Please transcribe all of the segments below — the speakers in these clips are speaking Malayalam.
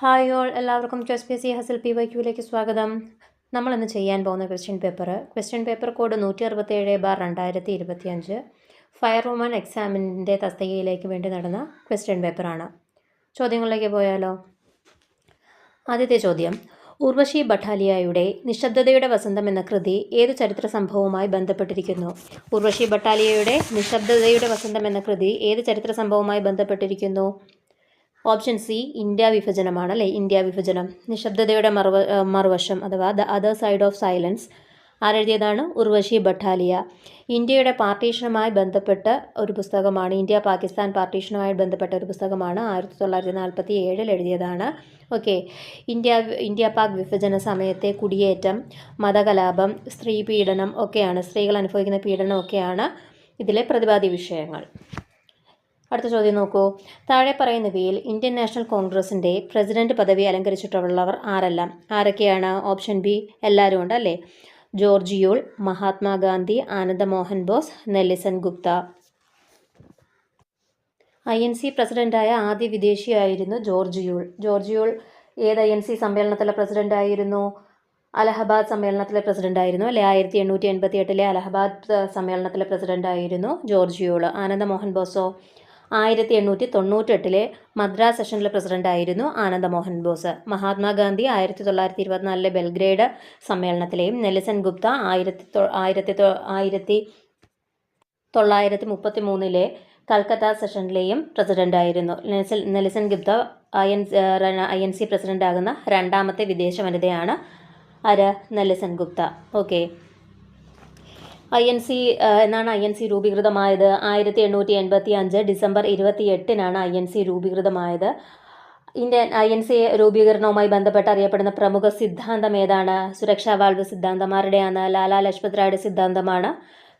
ഹായ് ഓൾ, എല്ലാവർക്കും ചെസ് ഹസൽ PYQ സ്വാഗതം. നമ്മളിന്ന് ചെയ്യാൻ പോകുന്ന question paper code 167/2025 fire woman എക്സാമിൻ്റെ തസ്തികയിലേക്ക് വേണ്ടി നടന്ന ക്വസ്റ്റ്യൻ പേപ്പറാണ്. ചോദ്യങ്ങളിലേക്ക് പോയാലോ. ആദ്യത്തെ ചോദ്യം, ഉർവശി ഭട്ടാലിയയുടെ നിശബ്ദതയുടെ വസന്തം എന്ന കൃതി ഏത് ചരിത്ര സംഭവവുമായി ബന്ധപ്പെട്ടിരിക്കുന്നു? ഉർവശി ഭട്ടാലിയയുടെ നിശബ്ദതയുടെ വസന്തം എന്ന കൃതി ഏത് ചരിത്ര സംഭവവുമായി ബന്ധപ്പെട്ടിരിക്കുന്നു? ഓപ്ഷൻ സി ഇന്ത്യ വിഭജനമാണ് അല്ലേ. ഇന്ത്യ വിഭജനം. നിശബ്ദതയുടെ മറുവശം അഥവാ the other side of silence ആരെഴുതിയതാണ്? ഉർവശി ഭട്ടാലിയ. ഇന്ത്യയുടെ പാർട്ടീഷനുമായി ബന്ധപ്പെട്ട ഒരു പുസ്തകമാണ്. ഇന്ത്യ പാകിസ്ഥാൻ പാർട്ടീഷനുമായി ബന്ധപ്പെട്ട ഒരു പുസ്തകമാണ്. 1947 എഴുതിയതാണ്. ഓക്കെ. ഇന്ത്യ പാക് വിഭജന സമയത്തെ കുടിയേറ്റം, മതകലാപം, സ്ത്രീ പീഡനം ഒക്കെയാണ്, സ്ത്രീകൾ അനുഭവിക്കുന്ന പീഡനം ഒക്കെയാണ് ഇതിലെ പ്രതിപാദ്യ വിഷയങ്ങൾ. അടുത്ത ചോദ്യം നോക്കൂ. താഴെ പറയുന്നവയിൽ ഇന്ത്യൻ നാഷണൽ കോൺഗ്രസിൻ്റെ പ്രസിഡന്റ് പദവി അലങ്കരിച്ചിട്ടുള്ളവർ ആരൊക്കെയാണ്? ഓപ്ഷൻ ബി എല്ലാവരും ഉണ്ട് അല്ലേ. George Yule, Mahatma Gandhi, Ananda Mohan Bose, Nelson Gupta. INC പ്രസിഡന്റായ ആദ്യ വിദേശിയായിരുന്നു ജോർജ് യൂൾ. ജോർജ് യൂൾ ഏത് INC സമ്മേളനത്തിലെ പ്രസിഡന്റായിരുന്നു? അലഹബാദ് സമ്മേളനത്തിലെ പ്രസിഡന്റായിരുന്നു അല്ലേ. 1888 അലഹബാദ് സമ്മേളനത്തിലെ പ്രസിഡന്റായിരുന്നു ജോർജ് യൂൾ. ആനന്ദ മോഹൻ ബോസോ? 1898 മദ്രാസ് സെഷനിലെ പ്രസിഡന്റായിരുന്നു ആനന്ദ മോഹൻ ബോസ്. മഹാത്മാഗാന്ധി 1924 ബെൽഗ്രേഡ് സമ്മേളനത്തിലെയും നെൽസൺ ഗുപ്ത 1933 കൽക്കത്ത സെഷനിലെയും പ്രസിഡന്റായിരുന്നു. നെൽസൺ ഗുപ്ത INC പ്രസിഡന്റാകുന്ന രണ്ടാമത്തെ വിദേശ വനിതയാണ്. നെൽസൺ ഗുപ്ത. ഓക്കെ. എന്നാണ് INC രൂപീകൃതമായത്? 1885 ഡിസംബർ 28 INC രൂപീകൃതമായത്. ഇന്ത്യൻ INC രൂപീകരണവുമായി ബന്ധപ്പെട്ട് അറിയപ്പെടുന്ന പ്രമുഖ സിദ്ധാന്തം ഏതാണ്? സുരക്ഷാ വാൾവ് സിദ്ധാന്തം. ആരുടെയാണ്? ലാലാ ലജ്പത് റായുടെ സിദ്ധാന്തമാണ്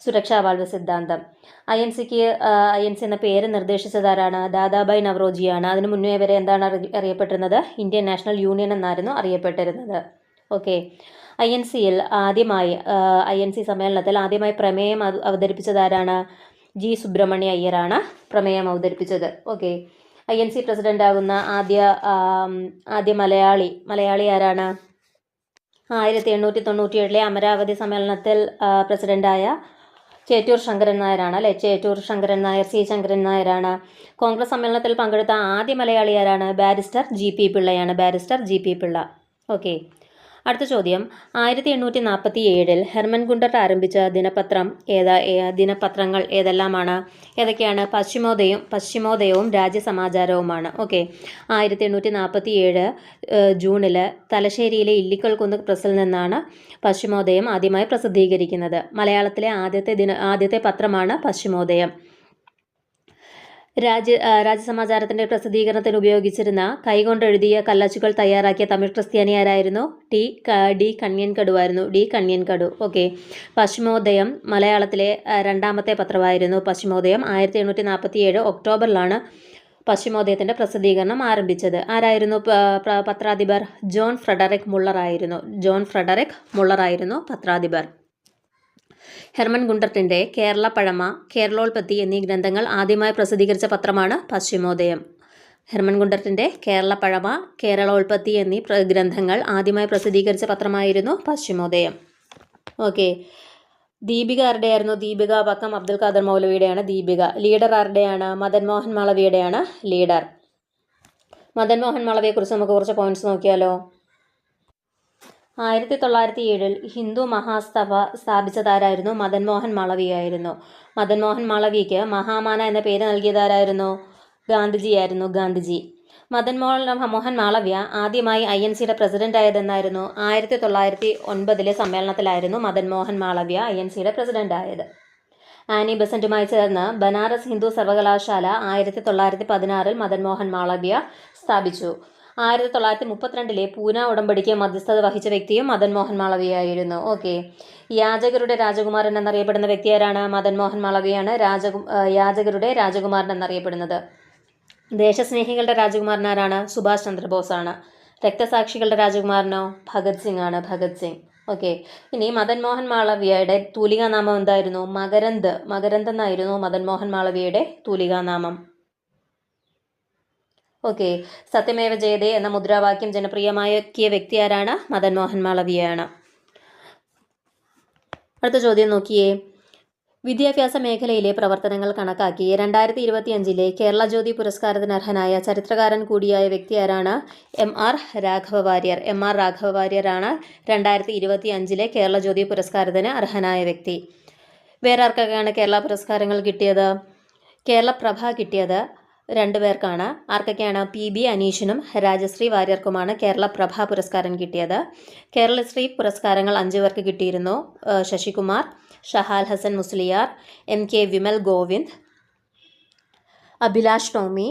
സുരക്ഷാ വാൾവ് സിദ്ധാന്തം. INC എന്ന പേര് നിർദ്ദേശിച്ചതാരാണ്? ദാദാഭായ് നവറോജിയാണ്. അതിനു മുന്നേ വരെ എന്താണ് അറിയപ്പെട്ടിരുന്നത്? ഇന്ത്യൻ നാഷണൽ യൂണിയൻ എന്നായിരുന്നു അറിയപ്പെട്ടിരുന്നത്. ഓക്കെ. INC സമ്മേളനത്തിൽ ആദ്യമായി പ്രമേയം അവതരിപ്പിച്ചതാരാണ്? ജി സുബ്രഹ്മണ്യ അയ്യരാണ് പ്രമേയം അവതരിപ്പിച്ചത്. ഓക്കെ. INC പ്രസിഡന്റ് ആകുന്ന ആദ്യ മലയാളി ആരാണ്? 1897 അമരാവതി സമ്മേളനത്തിൽ പ്രസിഡന്റായ ചേറ്റൂർ ശങ്കരൻ നായരാണ് അല്ലേ. ചേറ്റൂർ ശങ്കരൻ നായർ, C ശങ്കരൻ നായരാണ്. കോൺഗ്രസ് സമ്മേളനത്തിൽ പങ്കെടുത്ത ആദ്യ മലയാളി ആരാണ്? ബാരിസ്റ്റർ GP പിള്ളയാണ്. Barrister GP Pillai. ഓക്കെ. അടുത്ത ചോദ്യം, 1847 ഹെർമൻ ഗുണ്ടർട്ട് ആരംഭിച്ച ദിനപത്രങ്ങൾ ഏതെല്ലാമാണ്? ഏതൊക്കെയാണ്? പശ്ചിമോദയവും രാജ്യസമാചാരവുമാണ്. ഓക്കെ. 1847 ജൂണിൽ തലശ്ശേരിയിലെ ഇല്ലിക്കൽ കുന്ന് പ്രസിൽ നിന്നാണ് പശ്ചിമോദയം ആദ്യമായി പ്രസിദ്ധീകരിക്കുന്നത്. മലയാളത്തിലെ ആദ്യത്തെ പത്രമാണ് പശ്ചിമോദയം. രാജ്യസമാചാരത്തിൻ്റെ പ്രസിദ്ധീകരണത്തിന് ഉപയോഗിച്ചിരുന്ന കൈകൊണ്ടെഴുതിയ കല്ലച്ചുകൾ തയ്യാറാക്കിയ തമിഴ് ക്രിസ്ത്യാനി ആരായിരുന്നു? ഡി കണ്യൻകടു. ഓക്കെ. പശ്ചിമോദയം മലയാളത്തിലെ രണ്ടാമത്തെ പത്രമായിരുന്നു. പശ്ചിമോദയം 1847 ഒക്ടോബറിലാണ് പശ്ചിമോദയത്തിൻ്റെ പ്രസിദ്ധീകരണം ആരംഭിച്ചത്. ആരായിരുന്നു പത്രാധിപർ? ജോൺ ഫ്രെഡറിക് മുള്ളർ ആയിരുന്നു പത്രാധിപർ. ഹെർമൻ ഗുണ്ടർട്ടിൻ്റെ കേരള പഴമ, കേരളോൽപ്പത്തി എന്നീ ഗ്രന്ഥങ്ങൾ ആദ്യമായി പ്രസിദ്ധീകരിച്ച പത്രമാണ് പശ്ചിമോദയം. ഹെർമൻ ഗുണ്ടർട്ടിൻ്റെ കേരള പഴമ, കേരളോൽപ്പത്തി എന്നീ ഗ്രന്ഥങ്ങൾ ആദ്യമായി പ്രസിദ്ധീകരിച്ച പത്രമായിരുന്നു പശ്ചിമോദയം. ഓക്കെ. ദീപിക ആരുടെയായിരുന്നു? ദീപിക വക്കം അബ്ദുൽ ഖാദർ മൗലവിയുടെയാണ് ദീപിക. ലീഡർ ആരുടെയാണ്? മദൻ മോഹൻ മാളവിയുടെയാണ് ലീഡർ. മദൻ മോഹൻ മാളവിയെക്കുറിച്ച് നമുക്ക് കുറച്ച് പോയിന്റ്സ് നോക്കിയാലോ. 1907 ഹിന്ദു മഹാസഭ സ്ഥാപിച്ചതാരായിരുന്നു? മദൻ മോഹൻ മാളവിയായിരുന്നു. മദൻ മോഹൻ മാളവിക്ക് മഹാമാന എന്ന പേര് നൽകിയതാരായിരുന്നു? ഗാന്ധിജി. മദൻ മോഹൻ മാളവ്യ ആദ്യമായി INCയുടെ പ്രസിഡന്റ് ആയതെന്നായിരുന്നു? 1909 സമ്മേളനത്തിലായിരുന്നു മദൻ മോഹൻ മാളവ്യ INCയുടെ പ്രസിഡന്റ് ആയത്. ആനി ബസന്റുമായി ചേർന്ന് ബനാറസ് ഹിന്ദു സർവകലാശാല 1916 മദൻ മോഹൻ മാളവ്യ സ്ഥാപിച്ചു. 1932 പൂന ഉടമ്പടിക്ക് മധ്യസ്ഥത വഹിച്ച വ്യക്തിയും മദൻ മോഹൻ മാളവിയായിരുന്നു. ഓക്കെ. യാചകരുടെ രാജകുമാരൻ എന്നറിയപ്പെടുന്ന വ്യക്തി ആരാണ്? മദൻ മോഹൻ മാളവിയാണ് യാചകരുടെ രാജകുമാരൻ എന്നറിയപ്പെടുന്നത്. ദേശസ്നേഹികളുടെ രാജകുമാരൻ ആരാണ്? സുഭാഷ് ചന്ദ്രബോസ് ആണ്. രക്തസാക്ഷികളുടെ രാജകുമാരനോ? ഭഗത് സിംഗ് ആണ്. ഓക്കെ. ഇനി മദൻ മോഹൻ മാളവിയയുടെ തൂലികാനാമം എന്തായിരുന്നു? മകരന്ദ് എന്നായിരുന്നു മദൻ മോഹൻ മാളവിയയുടെ തൂലികാനാമം. ഓക്കെ. സത്യമേവ ജയതേ എന്ന മുദ്രാവാക്യം ജനപ്രിയമാക്കിയ വ്യക്തി ആരാണ്? മദൻ മോഹൻ മാളവ്യയാണ്. അടുത്ത ചോദ്യം നോക്കിയേ. വിദ്യാഭ്യാസ മേഖലയിലെ പ്രവർത്തനങ്ങൾ കണക്കാക്കി 2025 കേരള ജ്യോതി പുരസ്കാരത്തിന് അർഹനായ ചരിത്രകാരൻ കൂടിയായ വ്യക്തി ആരാണ്? എം.ആർ. രാഘവ വാര്യർ. എം.ആർ. രാഘവ വാര്യരാണ് 2025 കേരള ജ്യോതി പുരസ്കാരത്തിന് അർഹനായ വ്യക്തി. വേറെ ആർക്കൊക്കെയാണ് കേരള പുരസ്കാരങ്ങൾ കിട്ടിയത്? കേരളപ്രഭ കിട്ടിയത് 2 പേർക്കാണ്. ആർക്കൊക്കെയാണ്? PB അനീഷിനും രാജശ്രീ വാര്യർക്കുമാണ് കേരളപ്രഭ പുരസ്കാരം കിട്ടിയത്. കേരളശ്രീ പുരസ്കാരങ്ങൾ 5 പേർക്ക് കിട്ടിയിരുന്നു. ശശികുമാർ, ഷഹാൽ ഹസൻ മുസ്ലിയാർ, MK വിമൽ ഗോവിന്ദ്, അഭിലാഷ് ടോമി,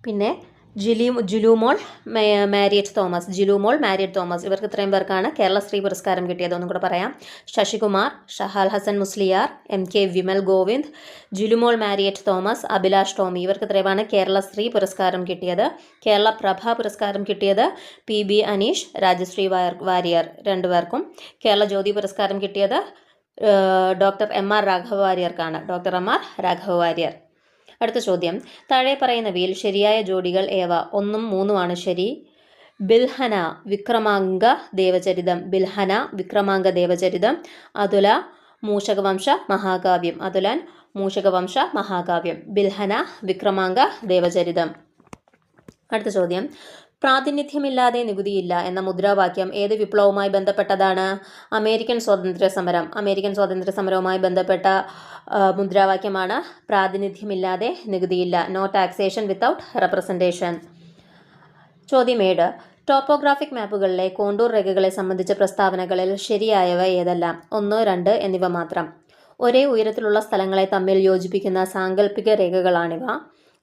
പിന്നെ ജിലുമോൾ മാരിയറ്റ് തോമസ്. ഇവർക്ക് ഇത്രയും പേർക്കാണ് കേരളശ്രീ പുരസ്കാരം കിട്ടിയത്. ഒന്നും കൂടെ പറയാം. ശശികുമാർ, ഷഹാൽ ഹസൻ മുസ്ലിയാർ, MK വിമൽ ഗോവിന്ദ്, ജിലുമോൾ മാരിയറ്റ് തോമസ്, അഭിലാഷ് ടോമി. ഇവർക്ക് ഇത്രയുമാണ് കേരളശ്രീ പുരസ്കാരം കിട്ടിയത്. കേരളപ്രഭ പുരസ്കാരം കിട്ടിയത് PB അനീഷ്, രാജശ്രീ വാര്യർ 2 പേർക്കും. കേരള ജ്യോതി പുരസ്കാരം കിട്ടിയത് ഡോക്ടർ M.R. രാഘവ വാര്യർക്കാണ്. അടുത്ത ചോദ്യം. താഴെ പറയുന്നവയിൽ ശരിയായ ജോഡികൾ ഏവ? 1ഉം 3ഉമാണ് ശരി. ബിൽഹന വിക്രമാംഗ ദേവചരിതം, അതുല മൂഷകവംശ മഹാകാവ്യം. ബിൽഹന വിക്രമാംഗ ദേവചരിതം. അടുത്ത ചോദ്യം. പ്രാതിനിധ്യമില്ലാതെ നികുതിയില്ല എന്ന മുദ്രാവാക്യം ഏത് വിപ്ലവവുമായി ബന്ധപ്പെട്ടതാണ്? അമേരിക്കൻ സ്വാതന്ത്ര്യ സമരവുമായി ബന്ധപ്പെട്ട മുദ്രാവാക്യമാണ് പ്രാതിനിധ്യമില്ലാതെ നികുതിയില്ല. No taxation without representation. ചോദ്യം 7. ടോപ്പോഗ്രാഫിക് മാപ്പുകളിലെ കോണ്ടൂർ രേഖകളെ സംബന്ധിച്ച പ്രസ്താവനകളിൽ ശരിയായവ ഏതെല്ലാം? 1, 2 എന്നിവ മാത്രം. ഒരേ ഉയരത്തിലുള്ള സ്ഥലങ്ങളെ തമ്മിൽ യോജിപ്പിക്കുന്ന സാങ്കല്പിക രേഖകളാണിവ.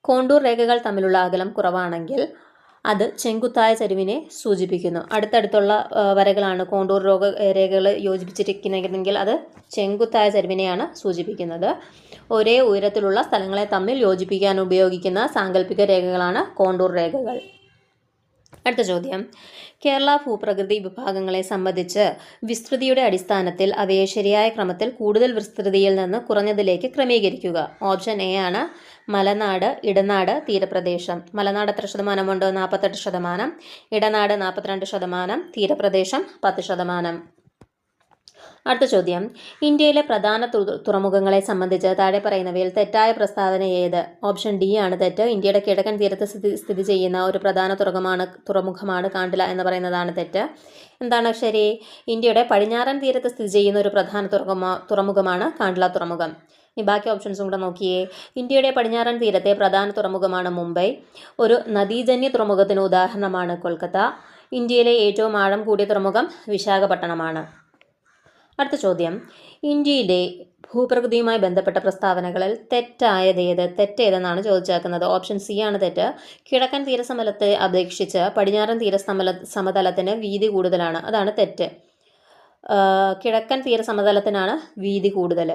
കോണ്ടൂർ രേഖകൾ തമ്മിലുള്ള അകലം കുറവാണെങ്കിൽ അത് ചെങ്കുത്തായ ചരിവിനെ സൂചിപ്പിക്കുന്നു. അടുത്തടുത്തുള്ള വരകളാണ് കോണ്ടൂർ രേഖകൾ യോജിപ്പിച്ചിരിക്കുന്നതെങ്കിൽ അത് ചെങ്കുത്തായ ചരിവിനെയാണ് സൂചിപ്പിക്കുന്നത്. ഒരേ ഉയരത്തിലുള്ള സ്ഥലങ്ങളെ തമ്മിൽ യോജിപ്പിക്കാൻ ഉപയോഗിക്കുന്ന സാങ്കല്പിക രേഖകളാണ് കോണ്ടൂർ രേഖകൾ. അടുത്ത ചോദ്യം. കേരള ഭൂപ്രകൃതി വിഭാഗങ്ങളെ സംബന്ധിച്ച് വിസ്തൃതിയുടെ അടിസ്ഥാനത്തിൽ അവയെ ശരിയായ ക്രമത്തിൽ കൂടുതൽ വിസ്തൃതിയിൽ നിന്ന് കുറഞ്ഞതിലേക്ക് ക്രമീകരിക്കുക. ഓപ്ഷൻ എ ആണ് മലനാട്, ഇടനാട്, തീരപ്രദേശം. മലനാട് എത്ര ശതമാനമുണ്ട്? 48%. ഇടനാട് 42%. തീരപ്രദേശം 10%. അടുത്ത ചോദ്യം. ഇന്ത്യയിലെ പ്രധാന തുറമുഖങ്ങളെ സംബന്ധിച്ച് താഴെ പറയുന്നവയിൽ തെറ്റായ പ്രസ്താവന ഏത്? ഓപ്ഷൻ ഡി ആണ് തെറ്റ്. ഇന്ത്യയുടെ കിഴക്കൻ തീരത്ത് സ്ഥിതി ചെയ്യുന്ന ഒരു പ്രധാന തുറമുഖമാണ് കാണ്ടില എന്ന് പറയുന്നതാണ് തെറ്റ്. എന്താണ് ശരി? ഇന്ത്യയുടെ പടിഞ്ഞാറൻ തീരത്ത് സ്ഥിതി ചെയ്യുന്ന ഒരു പ്രധാന തുറമുഖമാണ് കാണ്ടില തുറമുഖം. ഇനി ബാക്കി ഓപ്ഷൻസും കൂടെ നോക്കിയേ. ഇന്ത്യയുടെ പടിഞ്ഞാറൻ തീരത്തെ പ്രധാന തുറമുഖമാണ് മുംബൈ. ഒരു നദീജന്യ തുറമുഖത്തിന് ഉദാഹരണമാണ് കൊൽക്കത്ത. ഇന്ത്യയിലെ ഏറ്റവും ആഴം കൂടിയ തുറമുഖം വിശാഖപട്ടണമാണ്. അടുത്ത ചോദ്യം. ഇന്ത്യയിലെ ഭൂപ്രകൃതിയുമായി ബന്ധപ്പെട്ട പ്രസ്താവനകളിൽ തെറ്റേതെന്നാണ് ചോദിച്ചേക്കുന്നത്. ഓപ്ഷൻ സി ആണ് തെറ്റ്. കിഴക്കൻ തീരസമതലത്തെ അപേക്ഷിച്ച് പടിഞ്ഞാറൻ സമതലത്തിന് വീതി കൂടുതലാണ്. അതാണ് തെറ്റ്. കിഴക്കൻ തീരസമതലത്തിനാണ് വീതി കൂടുതൽ.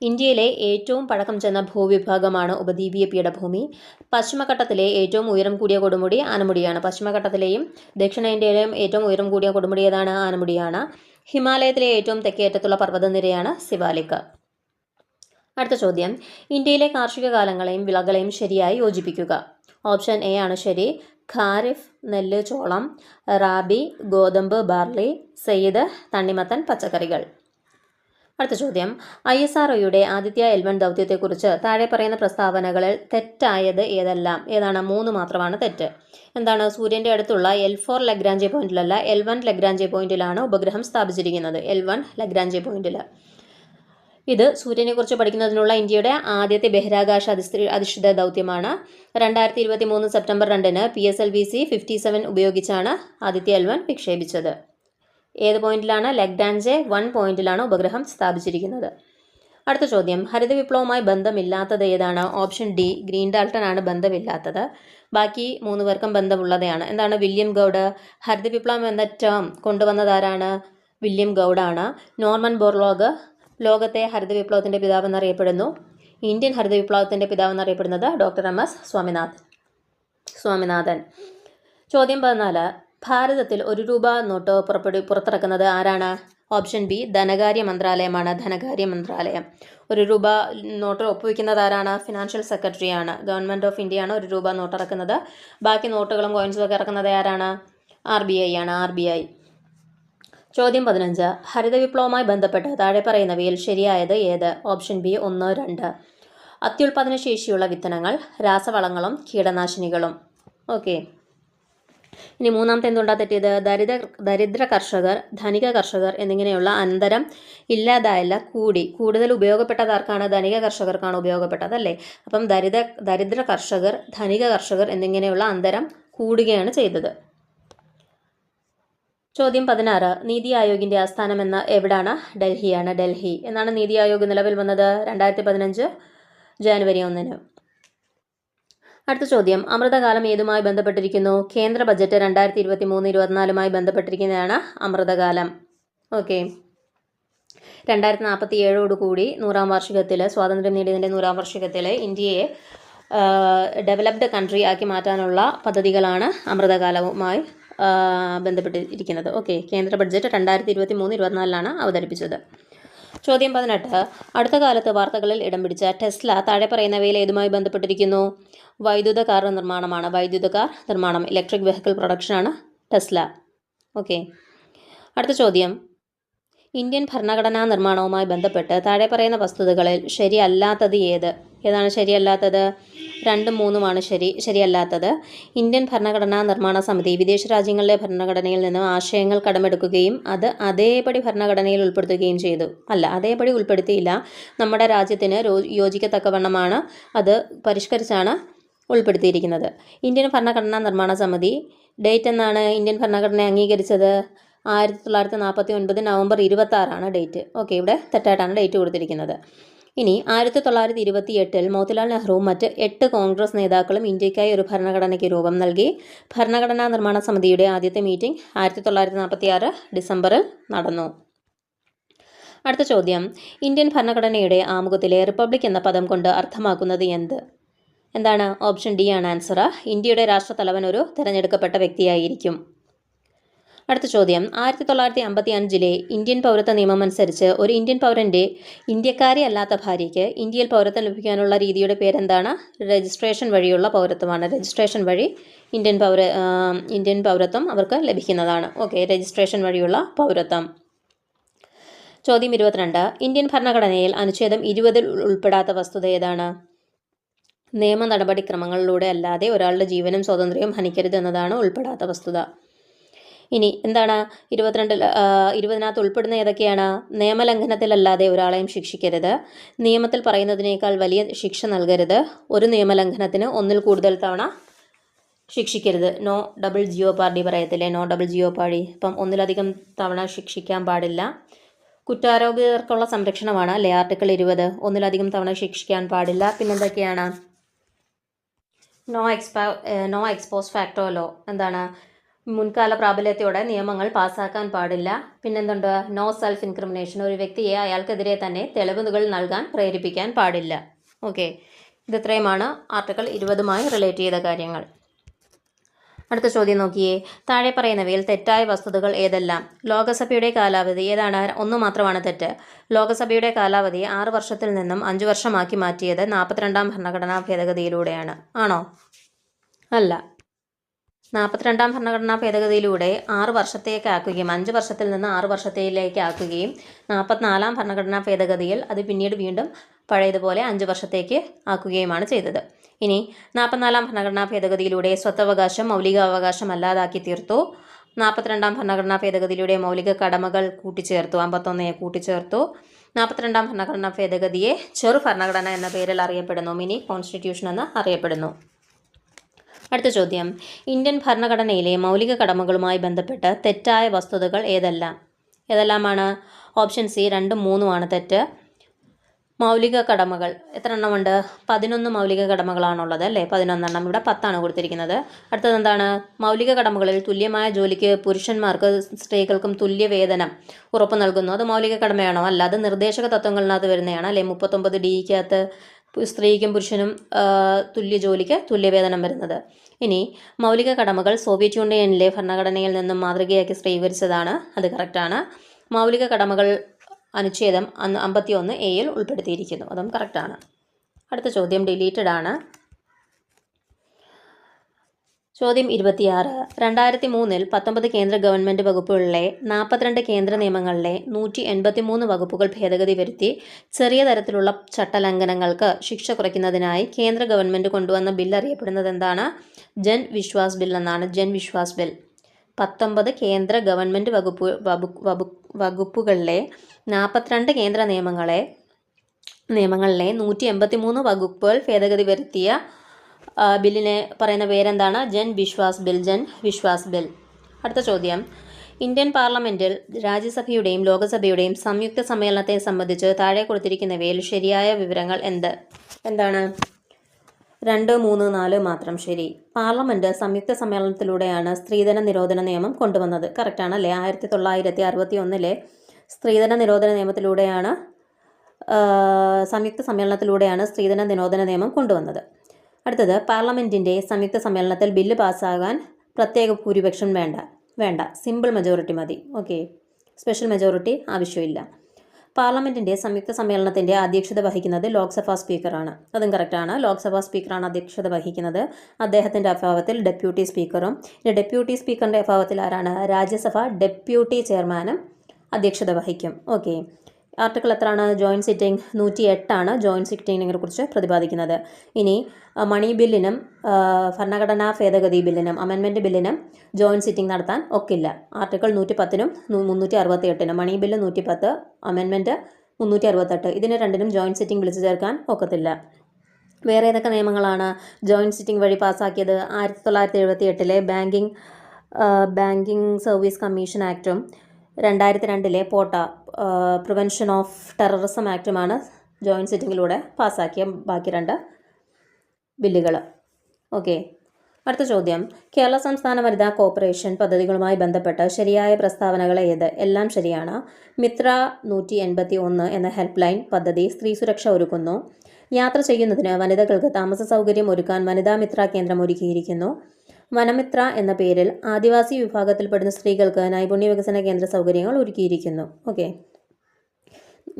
ഇന്ത്യയിലെ ഏറ്റവും പഴക്കം ചെന്ന ഭൂവിഭാഗമാണ് ഉപദ്വീപീയ പീഠഭൂമി. പശ്ചിമഘട്ടത്തിലെ ഏറ്റവും ഉയരം കൂടിയ കൊടുമുടി ആനമുടിയാണ്. പശ്ചിമഘട്ടത്തിലെയും ദക്ഷിണേന്ത്യയിലെയും ഏറ്റവും ഉയരം കൂടിയ കൊടുമുടി ഏതാണ്? ആനമുടിയാണ്. ഹിമാലയത്തിലെ ഏറ്റവും തെക്കേയറ്റത്തുള്ള പർവ്വതനിരയാണ് സിവാലിക്. അടുത്ത ചോദ്യം. ഇന്ത്യയിലെ കാർഷിക കാലങ്ങളെയും വിളകളെയും ശരിയായി യോജിപ്പിക്കുക. ഓപ്ഷൻ എ ആണ് ശരി. ഖാരിഫ് നെല്ല്, ചോളം. റാബി ഗോതമ്പ്, ബാർലി. സെയ്ദ് തണ്ണിമത്തൻ, പച്ചക്കറികൾ. അടുത്ത ചോദ്യം. ISROയുടെ ആദിത്യ L1 ദൗത്യത്തെക്കുറിച്ച് താഴെ പറയുന്ന പ്രസ്താവനകളിൽ തെറ്റായത് ഏതാണ്? 3 മാത്രമാണ് തെറ്റ്. എന്താണ്? സൂര്യൻ്റെ അടുത്തുള്ള L4 ലഗ്രാഞ്ചി പോയിന്റിലല്ല, L1 ലഗ്രാഞ്ചി പോയിന്റിലാണ് ഉപഗ്രഹം സ്ഥാപിച്ചിരിക്കുന്നത്. L1 ലഗ്രാഞ്ചി പോയിന്റിൽ. ഇത് സൂര്യനെക്കുറിച്ച് പഠിക്കുന്നതിനുള്ള ഇന്ത്യയുടെ ആദ്യത്തെ ബഹിരാകാശ അധിഷ്ഠിത ദൗത്യമാണ്. 2023 സെപ്റ്റംബർ 2 PSLV-C 57 ഉപയോഗിച്ചാണ് ആദിത്യ L1 വിക്ഷേപിച്ചത്. ഏത് പോയിന്റിലാണ്? ലഗ്രാഞ്ച് 1 പോയിന്റിലാണ് ഉപഗ്രഹം സ്ഥാപിച്ചിരിക്കുന്നത്. അടുത്ത ചോദ്യം. ഹരിത വിപ്ലവവുമായി ബന്ധമില്ലാത്തത് ഏതാണ്? ഓപ്ഷൻ ഡി ഗ്രീൻ ഡാൾട്ടൺ ആണ് ബന്ധമില്ലാത്തത്. ബാക്കി 3 പേർക്കും ബന്ധമുള്ളതാണ്. എന്താണ്? William Gaud. ഹരിത വിപ്ലവം എന്ന ടേം കൊണ്ടുവന്നതാരാണ്? വില്യം ഗൗഡാണ്. നോർമൻ ബോർലോഗ് ലോകത്തെ ഹരിത വിപ്ലവത്തിൻ്റെ പിതാവെന്നറിയപ്പെടുന്നു. ഇന്ത്യൻ ഹരിത വിപ്ലവത്തിൻ്റെ പിതാവെന്നറിയപ്പെടുന്നത് ഡോക്ടർ MS സ്വാമിനാഥൻ. ചോദ്യം 14. ഭാരതത്തിൽ 1 രൂപ നോട്ട് പുറത്തിറക്കുന്നത് ആരാണ്? ഓപ്ഷൻ ബി ധനകാര്യ മന്ത്രാലയമാണ്. ധനകാര്യ മന്ത്രാലയം. ഒരു രൂപ നോട്ട് ഒപ്പുവെക്കുന്നത് ആരാണ്? ഫിനാൻഷ്യൽ സെക്രട്ടറിയാണ്. ഗവൺമെൻറ് ഓഫ് ഇന്ത്യയാണ് ഒരു രൂപ നോട്ട് ഇറക്കുന്നത്. ബാക്കി നോട്ടുകളും കോയിൻസും ഒക്കെ ഇറക്കുന്നത് ആരാണ്? RBI ആണ്. RBI. ചോദ്യം 15. ഹരിത വിപ്ലവവുമായി ബന്ധപ്പെട്ട് താഴെ പറയുന്നവയിൽ ശരിയായത് ഏത്? Option B 1, 2. അത്യുൽപാദന ശേഷിയുള്ള വിത്തനങ്ങൾ, രാസവളങ്ങളും കീടനാശിനികളും. ഓക്കെ. ഇനി മൂന്നാമത്തെ എന്തുകൊണ്ടാണ് തെറ്റിയത്? ദരിദ്ര കർഷകർ, ധനിക കർഷകർ എന്നിങ്ങനെയുള്ള അന്തരം ഇല്ലാതായല്ല കൂടുതൽ ഉപയോഗപ്പെട്ടത് ആർക്കാണ്? ധനിക കർഷകർക്കാണ് ഉപയോഗപ്പെട്ടത് അല്ലേ? അപ്പം ദരിദ്ര കർഷകർ, ധനിക കർഷകർ എന്നിങ്ങനെയുള്ള അന്തരം കൂടുകയാണ് ചെയ്തത്. ചോദ്യം 16. നീതി ആയോഗിൻ്റെ ആസ്ഥാനം എവിടാണ്? ഡൽഹിയാണ്. ഡൽഹി. എന്നാണ് നീതി ആയോഗ് നിലവിൽ വന്നത്? 2015 ജനുവരി 1. അടുത്ത ചോദ്യം, അമൃതകാലം ഏതുമായി ബന്ധപ്പെട്ടിരിക്കുന്നു? കേന്ദ്ര ബജറ്റ് 2023-24 ബന്ധപ്പെട്ടിരിക്കുന്നതാണ് അമൃതകാലം. ഓക്കെ. 2047 കൂടി 100-ാം വാർഷികത്തിൽ, സ്വാതന്ത്ര്യം നേടിയതിൻ്റെ 100-ാം വാർഷികത്തിൽ ഇന്ത്യയെ ഡെവലപ്ഡ് കൺട്രി ആക്കി മാറ്റാനുള്ള പദ്ധതികളാണ് അമൃതകാലവുമായി ബന്ധപ്പെട്ടിരിക്കുന്നത്. ഓക്കെ. കേന്ദ്ര ബഡ്ജറ്റ് 2023-24 അവതരിപ്പിച്ചത്. ചോദ്യം 18. അടുത്ത കാലത്ത് വാർത്തകളിൽ ഇടം പിടിച്ച ടെസ്ല താഴെ പറയുന്നവയിൽ ഏതുമായി ബന്ധപ്പെട്ടിരിക്കുന്നു? വൈദ്യുത കാർ നിർമ്മാണമാണ്. വൈദ്യുത കാർ നിർമ്മാണം, ഇലക്ട്രിക് വെഹിക്കിൾ പ്രൊഡക്ഷനാണ് ടെസ്ല. ഓക്കെ. അടുത്ത ചോദ്യം, ഇന്ത്യൻ ഭരണഘടനാ നിർമ്മാണവുമായി ബന്ധപ്പെട്ട് താഴെ പറയുന്ന വസ്തുതകളിൽ ശരിയല്ലാത്തത് ഏത്? ഏതാണ് ശരിയല്ലാത്തത്? 2, 3 ശരിയല്ലാത്തത്. ഇന്ത്യൻ ഭരണഘടനാ നിർമ്മാണ സമിതി വിദേശ രാജ്യങ്ങളിലെ ഭരണഘടനയിൽ നിന്ന് ആശയങ്ങൾ കടമെടുക്കുകയും അത് അതേപടി ഭരണഘടനയിൽ ഉൾപ്പെടുത്തുകയും ചെയ്തു. അല്ല, അതേപടി ഉൾപ്പെടുത്തിയില്ല. നമ്മുടെ രാജ്യത്തിന് യോജിക്കത്തക്കവണ്ണമാണ് അത് പരിഷ്കരിച്ചാണ് ഉൾപ്പെടുത്തിയിരിക്കുന്നത്. ഇന്ത്യൻ ഭരണഘടനാ നിർമ്മാണ സമിതി ഡേറ്റ് എന്നാണ് ഇന്ത്യൻ ഭരണഘടന അംഗീകരിച്ചത്? 1949 നവംബർ 26 ഡേറ്റ്. ഓക്കെ. ഇവിടെ തെറ്റായിട്ടാണ് ഡേറ്റ് കൊടുത്തിരിക്കുന്നത്. ഇനി 1928 മോത്തിലാൽ നെഹ്റുവും മറ്റ് 8 കോൺഗ്രസ് നേതാക്കളും ഇന്ത്യക്കായി ഒരു ഭരണഘടനയ്ക്ക് രൂപം നൽകി. ഭരണഘടനാ നിർമ്മാണ സമിതിയുടെ ആദ്യത്തെ മീറ്റിംഗ് 1946 ഡിസംബറിൽ നടന്നു. അടുത്ത ചോദ്യം, ഇന്ത്യൻ ഭരണഘടനയുടെ ആമുഖത്തിലെ റിപ്പബ്ലിക് എന്ന പദം കൊണ്ട് അർത്ഥമാക്കുന്നത് എന്താണ്? ഓപ്ഷൻ ഡി ആണ് ആൻസർ. ഇന്ത്യയുടെ രാഷ്ട്രത്തലവൻ ഒരു തിരഞ്ഞെടുക്കപ്പെട്ട വ്യക്തിയായിരിക്കും. അടുത്ത ചോദ്യം, 1955 ഇന്ത്യൻ പൗരത്വ നിയമം അനുസരിച്ച് ഒരു ഇന്ത്യൻ പൗരൻ്റെ ഇന്ത്യക്കാരി അല്ലാത്ത ഭാര്യയ്ക്ക് ഇന്ത്യയിൽ പൗരത്വം ലഭിക്കാനുള്ള രീതിയുടെ പേരെന്താണ്? രജിസ്ട്രേഷൻ വഴിയുള്ള പൗരത്വമാണ്. രജിസ്ട്രേഷൻ വഴി ഇന്ത്യൻ പൗരത്വം അവർക്ക് ലഭിക്കുന്നതാണ്. ഓക്കെ. രജിസ്ട്രേഷൻ വഴിയുള്ള പൗരത്വം. ചോദ്യം 22. ഇന്ത്യൻ ഭരണഘടനയിൽ അനുച്ഛേദം 20 ഉൾപ്പെടാത്ത വസ്തുത ഏതാണ്? നിയമ നടപടിക്രമങ്ങളിലൂടെ അല്ലാതെ ഒരാളുടെ ജീവനും സ്വാതന്ത്ര്യവും ഹനിക്കരുത് എന്നതാണ് ഉൾപ്പെടാത്ത വസ്തുത. ഇനി എന്താണ് 20-നകത്ത് ഉൾപ്പെടുന്ന ഏതൊക്കെയാണ്? നിയമലംഘനത്തിലല്ലാതെ ഒരാളെയും ശിക്ഷിക്കരുത്, നിയമത്തിൽ പറയുന്നതിനേക്കാൾ വലിയ ശിക്ഷ നൽകരുത്, ഒരു നിയമലംഘനത്തിന് 1-ൽ കൂടുതൽ തവണ ശിക്ഷിക്കരുത്. നോ ഡബിൾ ജിയോപാർഡി പറയത്തില്ലേ? No double jeopardy. ഇപ്പം 1-ലധികം തവണ ശിക്ഷിക്കാൻ പാടില്ല. കുറ്റാരോപിതർക്കുള്ള സംരക്ഷണമാണ് അല്ലേ ആർട്ടിക്കിൾ 20. 1-ലധികം തവണ ശിക്ഷിക്കാൻ പാടില്ല. പിന്നെന്തൊക്കെയാണ്? No ex post facto law. എന്താണ്? മുൻകാല പ്രാബല്യത്തോടെ നിയമങ്ങൾ പാസ്സാക്കാൻ പാടില്ല. പിന്നെന്തുണ്ട്? No self incrimination. ഒരു വ്യക്തിയെ അയാൾക്കെതിരെ തന്നെ തെളിവുകൾ നൽകാൻ പ്രേരിപ്പിക്കാൻ പാടില്ല. ഓക്കെ. ഇത്രയുമാണ് ആർട്ടിക്കിൾ 20 റിലേറ്റ് ചെയ്ത കാര്യങ്ങൾ. അടുത്ത ചോദ്യം നോക്കിയേ. താഴെ പറയുന്നവയിൽ തെറ്റായ വസ്തുതകൾ ഏതെല്ലാം? ലോകസഭയുടെ കാലാവധി ഏതാണ്? 1 മാത്രമാണ് തെറ്റ്. ലോകസഭയുടെ കാലാവധി 6 വർഷത്തിൽ നിന്നും 5 വർഷമാക്കി മാറ്റിയത് 42-ാം ഭരണഘടനാ ഭേദഗതിയിലൂടെയാണ്. ആണോ? അല്ല. 42-ാം ഭരണഘടനാ ഭേദഗതിയിലൂടെ 6 വർഷത്തേക്കാക്കുകയും 5 വർഷത്തിൽ നിന്ന് 6 വർഷത്തേക്കാക്കുകയും 44-ാം ഭരണഘടനാ ഭേദഗതിയിൽ അത് പിന്നീട് വീണ്ടും പഴയതുപോലെ 5 വർഷത്തേക്ക് ആക്കുകയുമാണ് ചെയ്തത്. ഇനി 44-ാം ഭരണഘടനാ ഭേദഗതിയിലൂടെ സ്വത്തവകാശം മൗലികാവകാശം അല്ലാതാക്കി തീർത്തു. 42-ാം ഭരണഘടനാ ഭേദഗതിയിലൂടെ മൗലിക കടമകൾ കൂട്ടിച്ചേർത്തു, 51 കൂട്ടിച്ചേർത്തു. 42-ാം ഭരണഘടനാ ഭേദഗതിയെ ചെറു ഭരണഘടന എന്ന പേരിൽ അറിയപ്പെടുന്നു, മിനി കോൺസ്റ്റിറ്റ്യൂഷൻ എന്ന് അറിയപ്പെടുന്നു. അടുത്ത ചോദ്യം, ഇന്ത്യൻ ഭരണഘടനയിലെ മൗലിക കടമകളുമായി ബന്ധപ്പെട്ട് തെറ്റായ വസ്തുതകൾ ഏതെല്ലാമാണ്? ഓപ്ഷൻ സി 2, 3 തെറ്റ്. മൗലിക കടമകൾ എത്ര എണ്ണമുണ്ട്? 11 മൗലിക കടമകളാണുള്ളത് അല്ലേ? 11 ഇവിടെ 10 കൊടുത്തിരിക്കുന്നത്. അടുത്തത് എന്താണ്? മൗലിക കടമകളിൽ തുല്യമായ ജോലിക്ക് പുരുഷന്മാർക്ക് സ്ത്രീകൾക്കും തുല്യ വേതനം ഉറപ്പു നൽകുന്നു. അത് മൗലിക കടമയാണോ? അല്ല, അത് നിർദ്ദേശക തത്വങ്ങളിനകത്ത് വരുന്നതാണ് അല്ലേ? 39D സ്ത്രീക്കും പുരുഷനും തുല്യ ജോലിക്ക് തുല്യവേതനം വരുന്നത്. ഇനി മൗലിക കടമകൾ സോവിയറ്റ് യൂണിയനിലെ ഭരണഘടനയിൽ നിന്നും മാതൃകയാക്കി സ്വീകരിച്ചതാണ്, അത് കറക്റ്റാണ്. മൗലിക കടമകൾ അനുച്ഛേദം 51A ഉൾപ്പെടുത്തിയിരിക്കുന്നു. അതും കറക്റ്റാണ്. അടുത്ത ചോദ്യം ഡിലീറ്റഡ് ആണ്. ചോദ്യം 26. 2003 19 കേന്ദ്ര ഗവൺമെൻറ് വകുപ്പുകളിലെ 42 കേന്ദ്ര നിയമങ്ങളിലെ 183 വകുപ്പുകൾ ഭേദഗതി വരുത്തി ചെറിയ തരത്തിലുള്ള ചട്ടലംഘനങ്ങൾക്ക് ശിക്ഷ കുറയ്ക്കുന്നതിനായി കേന്ദ്ര ഗവൺമെൻറ് കൊണ്ടുവന്ന ബിൽ അറിയപ്പെടുന്നത് എന്താണ്? ജൻ വിശ്വാസ് ബിൽ എന്നാണ്. ജൻ വിശ്വാസ് ബിൽ. 19 കേന്ദ്ര ഗവൺമെൻറ് വകുപ്പുകളിലെ 42 കേന്ദ്ര നിയമങ്ങളിലെ 183 വകുപ്പുകൾ ഭേദഗതി വരുത്തിയ ബില്ലിനെ പറയുന്ന പേരെന്താണ്? ജൻ വിശ്വാസ് ബിൽ. ജൻ വിശ്വാസ് ബിൽ. അടുത്ത ചോദ്യം, ഇന്ത്യൻ പാർലമെൻറ്റിൽ രാജ്യസഭയുടെയും ലോകസഭയുടെയും സംയുക്ത സമ്മേളനത്തെ സംബന്ധിച്ച് താഴെ കൊടുത്തിരിക്കുന്നവയിൽ ശരിയായ വിവരങ്ങൾ എന്താണ്? 2, 3, 4 മാത്രം ശരി. പാർലമെൻറ്റ് സംയുക്ത സമ്മേളനത്തിലൂടെയാണ് സ്ത്രീധന നിരോധന നിയമം കൊണ്ടുവന്നത്. കറക്റ്റാണ് അല്ലേ? 1961 സ്ത്രീധന നിരോധന നിയമത്തിലൂടെയാണ് സംയുക്ത സമ്മേളനത്തിലൂടെയാണ് സ്ത്രീധന നിരോധന നിയമം കൊണ്ടുവന്നത്. അടുത്തത്, പാർലമെൻറ്റിൻ്റെ സംയുക്ത സമ്മേളനത്തിൽ ബില്ല് പാസ്സാകാൻ പ്രത്യേക ഭൂരിപക്ഷം വേണ്ട, സിമ്പിൾ മെജോറിറ്റി മതി. ഓക്കെ, സ്പെഷ്യൽ മെജോറിറ്റി ആവശ്യമില്ല. പാർലമെൻറ്റിൻ്റെ സംയുക്ത സമ്മേളനത്തിൻ്റെ അധ്യക്ഷത വഹിക്കുന്നത് ലോക്സഭാ സ്പീക്കറാണ്. അതും കറക്റ്റാണ്. ലോക്സഭാ സ്പീക്കറാണ് അധ്യക്ഷത വഹിക്കുന്നത്. അദ്ദേഹത്തിൻ്റെ അഭാവത്തിൽ ഡെപ്യൂട്ടി സ്പീക്കറും, ഡെപ്യൂട്ടി സ്പീക്കറിൻ്റെ അഭാവത്തിൽ ആരാണ്? രാജ്യസഭ ഡെപ്യൂട്ടി ചെയർമാനും അധ്യക്ഷത വഹിക്കും. ഓക്കെ, ആർട്ടിക്കിൾ എത്രയാണ്? ജോയിൻറ്റ് സിറ്റിംഗ് 108 ജോയിൻറ്റ് സിറ്റിങ്ങിനെ കുറിച്ച് പ്രതിപാദിക്കുന്നത്. ഇനി മണി ബില്ലിനും ഭരണഘടനാ ഭേദഗതി ബില്ലിനും അമെൻമെൻറ്റ് ബില്ലിനും ജോയിൻറ്റ് സിറ്റിംഗ് നടത്താൻ ഒക്കില്ല. Article 110 368 money bill 110, amendment 368. ഇതിന് രണ്ടിനും ജോയിൻറ്റ് സിറ്റിംഗ് വിളിച്ചു ചേർക്കാൻ ഒക്കത്തില്ല. വേറെ ഏതൊക്കെ നിയമങ്ങളാണ് ജോയിൻറ്റ് സിറ്റിംഗ് വഴി പാസ്സാക്കിയത്? 1978 ബാങ്കിങ് സർവീസ് കമ്മീഷൻ ആക്റ്റും 2002 പോട്ട പ്രിവെൻഷൻ ഓഫ് ടെററിസം ആക്റ്റുമാണ് ജോയിൻറ്റ് സിറ്റിങ്ങിലൂടെ പാസ്സാക്കിയ ബാക്കി 2 ബില്ലുകൾ. ഓക്കെ, അടുത്ത ചോദ്യം, കേരള സംസ്ഥാന വനിതാ കോർപ്പറേഷൻ പദ്ധതികളുമായി ബന്ധപ്പെട്ട് ശരിയായ പ്രസ്താവനകൾ ഏത്? എല്ലാം ശരിയാണ്. മിത്ര 181 എന്ന ഹെൽപ്പ് ലൈൻ പദ്ധതി സ്ത്രീ സുരക്ഷ ഒരുക്കുന്നു. യാത്ര ചെയ്യുന്നതിന് വനിതകൾക്ക് താമസ സൗകര്യം ഒരുക്കാൻ വനിതാ മിത്ര കേന്ദ്രം ഒരുക്കിയിരിക്കുന്നു. വനമിത്ര എന്ന പേരിൽ ആദിവാസി വിഭാഗത്തിൽപ്പെടുന്ന സ്ത്രീകൾക്ക് നൈപുണ്യ വികസന കേന്ദ്ര സൗകര്യങ്ങൾ ഒരുക്കിയിരിക്കുന്നു. ഓക്കെ,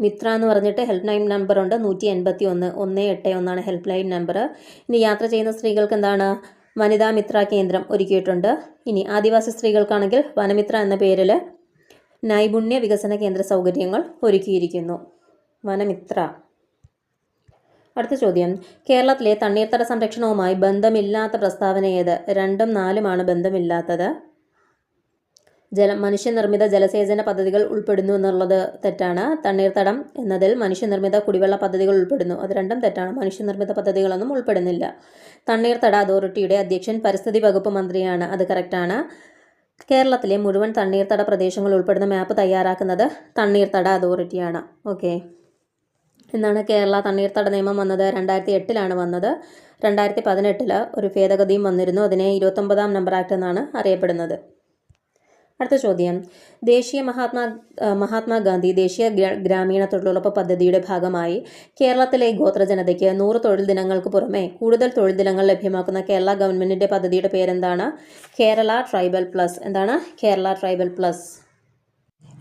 മിത്ര എന്ന് പറഞ്ഞിട്ട് ഹെൽപ്പ് ലൈൻ നമ്പർ ഉണ്ട് 181 181 ഹെൽപ്പ് ലൈൻ നമ്പർ. ഇനി യാത്ര ചെയ്യുന്ന സ്ത്രീകൾക്ക് എന്താണ്? വനിതാ മിത്ര കേന്ദ്രം ഒരുക്കിയിട്ടുണ്ട്. ഇനി ആദിവാസി സ്ത്രീകൾക്കാണെങ്കിൽ വനമിത്ര എന്ന പേരിൽ നൈപുണ്യ വികസന കേന്ദ്ര സൗകര്യങ്ങൾ ഒരുക്കിയിരിക്കുന്നു. വനമിത്ര. അടുത്ത ചോദ്യം, കേരളത്തിലെ തണ്ണീർത്തട സംരക്ഷണവുമായി ബന്ധമില്ലാത്ത പ്രസ്താവന ഏത്? 2ഉം 4ഉമാണ് ബന്ധമില്ലാത്തത്. മനുഷ്യനിർമ്മിത ജലസേചന പദ്ധതികൾ ഉൾപ്പെടുന്നു എന്നുള്ളത് തെറ്റാണ്. തണ്ണീർത്തടം എന്നതിൽ മനുഷ്യനിർമ്മിത കുടിവെള്ള പദ്ധതികൾ ഉൾപ്പെടുന്നു. അത് രണ്ടും തെറ്റാണ്. മനുഷ്യനിർമ്മിത പദ്ധതികളൊന്നും ഉൾപ്പെടുന്നില്ല. തണ്ണീർത്തട അതോറിറ്റിയുടെ അധ്യക്ഷൻ പരിസ്ഥിതി വകുപ്പ് മന്ത്രിയാണ്. അത് കറക്റ്റാണ്. കേരളത്തിലെ മുഴുവൻ തണ്ണീർത്തട പ്രദേശങ്ങൾ ഉൾപ്പെടുന്ന മാപ്പ് തയ്യാറാക്കുന്നത് തണ്ണീർത്തട അതോറിറ്റിയാണ്. ഓക്കെ, എന്നാണ് കേരള തണ്ണീർത്തട നിയമം വന്നത്? 2008 വന്നത്. 2018 ഒരു ഭേദഗതിയും വന്നിരുന്നു. അതിനെ 29ാം നമ്പർ ആക്ട് എന്നാണ് അറിയപ്പെടുന്നത്. അടുത്ത ചോദ്യം, ദേശീയ മഹാത്മാഗാന്ധി ദേശീയ ഗ്രാമീണ തൊഴിലുറപ്പ് പദ്ധതിയുടെ ഭാഗമായി കേരളത്തിലെ ഗോത്രജനതയ്ക്ക് 100 തൊഴിൽ ദിനങ്ങൾക്ക് പുറമെ കൂടുതൽ തൊഴിൽ ദിനങ്ങൾ ലഭ്യമാക്കുന്ന കേരള ഗവൺമെൻറ്റിൻ്റെ പദ്ധതിയുടെ പേരെന്താണ്? Kerala tribal plus. എന്താണ്? Kerala tribal plus.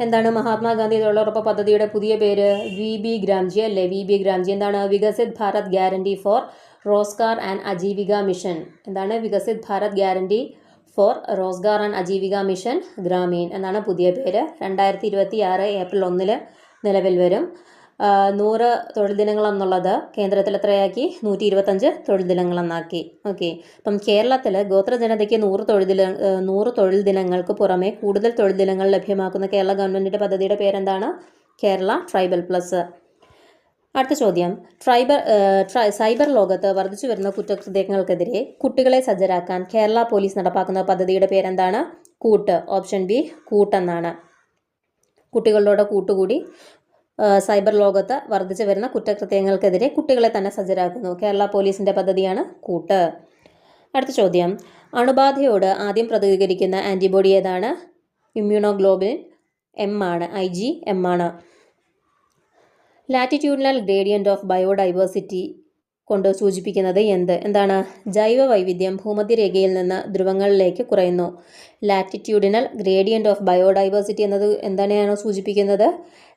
എന്താണ് മഹാത്മാഗാന്ധി തൊഴിലുറപ്പ് പദ്ധതിയുടെ പുതിയ പേര്? VB ഗ്രാംജി അല്ലേ? VB ഗ്രാംജി. എന്താണ്? Viksit Bharat guarantee for Rozgar and Ajeevika mission. എന്താണ്? Viksit Bharat guarantee for Rozgar and Ajeevika mission Gramin എന്നാണ് പുതിയ പേര്. 2026 ഏപ്രിൽ 1 നിലവിൽ വരും. 100 തൊഴിൽ ദിനങ്ങളെന്നുള്ളത് കേന്ദ്രത്തിൽ എത്രയാക്കി? 125 തൊഴിൽ ദിനങ്ങളെന്നാക്കി. ഓക്കെ, അപ്പം കേരളത്തിൽ ഗോത്രജനതയ്ക്ക് 100 തൊഴിൽ ദിനങ്ങൾക്ക് പുറമെ കൂടുതൽ തൊഴിൽ ദിനങ്ങൾ ലഭ്യമാക്കുന്ന കേരള ഗവൺമെൻറ്റിൻ്റെ പദ്ധതിയുടെ പേരെന്താണ്? Kerala tribal plus. അടുത്ത ചോദ്യം, സൈബർ ലോകത്ത് വർദ്ധിച്ചു വരുന്ന കുറ്റകൃത്യങ്ങൾക്കെതിരെ കുട്ടികളെ സജ്ജരാക്കാൻ കേരള പോലീസ് നടപ്പാക്കുന്ന പദ്ധതിയുടെ പേരെന്താണ്? കൂട്ട്. ഓപ്ഷൻ ബി കൂട്ടെന്നാണ്. കുട്ടികളോട് കൂട്ടുകൂടി സൈബർ ലോകത്ത് വർദ്ധിച്ചു വരുന്ന കുറ്റകൃത്യങ്ങൾക്കെതിരെ കുട്ടികളെ തന്നെ സജ്ജരാക്കുന്നു. കേരള പോലീസിൻ്റെ പദ്ധതിയാണ് കൂട്ട്. അടുത്ത ചോദ്യം, അണുബാധയോട് ആദ്യം പ്രതികരിക്കുന്ന ആൻറ്റിബോഡി ഏതാണ്? ഇമ്മ്യൂണോഗ്ലോബുലിൻ M ആണ്. IgM ആണ്. ലാറ്റിറ്റ്യൂഡിനൽ ഗ്രേഡിയൻ്റ് ഓഫ് ബയോഡൈവേഴ്സിറ്റി കൊണ്ട് സൂചിപ്പിക്കുന്നത് എന്താണ്? ജൈവ വൈവിധ്യം ഭൂമധ്യരേഖയിൽ നിന്ന് ധ്രുവങ്ങളിലേക്ക് കുറയുന്നു. ലാറ്റിറ്റ്യൂഡിനൽ ഗ്രേഡിയൻ്റ് ഓഫ് ബയോഡൈവേഴ്സിറ്റി എന്നത് എന്തിനെയാണോ സൂചിപ്പിക്കുന്നത്?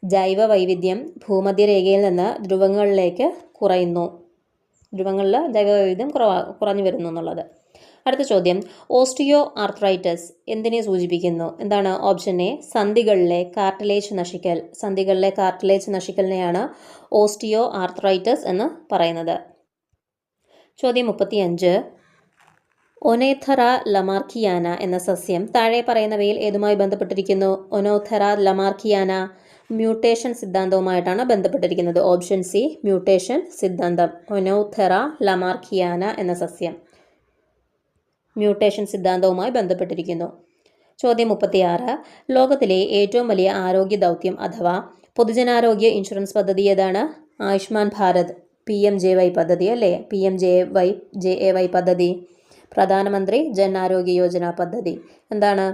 ജൈവ വൈവിധ്യം ഭൂമധ്യരേഖയിൽ നിന്ന് ധ്രുവങ്ങളിലേക്ക് കുറയുന്നു. ധ്രുവങ്ങളിൽ ജൈവ വൈവിധ്യം കുറഞ്ഞു വരുന്നു എന്നുള്ളത്. അടുത്ത ചോദ്യം, ഓസ്റ്റിയോ ആർത്രൈറ്റിസ് എന്തിനെ സൂചിപ്പിക്കുന്നു? എന്താണ്? ഓപ്ഷൻ എ, സന്ധികളിലെ കാർട്ടിലേജ് നശിക്കൽ. സന്ധികളിലെ കാർട്ടിലേജ് നശിക്കലിനെയാണ് ഓസ്റ്റിയോ ആർത്രൈറ്റിസ് എന്ന് പറയുന്നത്. ചോദ്യം 35, ഒനേഥറ ലമാർക്കിയാന എന്ന സസ്യം താഴെ പറയുന്നവയിൽ ഏതുമായി ബന്ധപ്പെട്ടിരിക്കുന്നു? ഒനോഥെറ ലമാർക്കിയാന മ്യൂട്ടേഷൻ സിദ്ധാന്തവുമായിട്ടാണ് ബന്ധപ്പെട്ടിരിക്കുന്നത്. ഓപ്ഷൻ സി, മ്യൂട്ടേഷൻ സിദ്ധാന്തം. ഒനോഥെറ ലമാർക്കിയാന എന്ന സസ്യം മ്യൂട്ടേഷൻ സിദ്ധാന്തവുമായി ബന്ധപ്പെട്ടിരിക്കുന്നു. ചോദ്യം 36, ലോകത്തിലെ ഏറ്റവും വലിയ ആരോഗ്യ ദൗത്യം അഥവാ പൊതുജനാരോഗ്യ ഇൻഷുറൻസ് പദ്ധതി ഏതാണ്? ആയുഷ്മാൻ ഭാരത്, PMJY പദ്ധതി അല്ലേ? PMJAY പദ്ധതി, പ്രധാനമന്ത്രി ജൻ ആരോഗ്യ യോജന പദ്ധതി. എന്താണ്?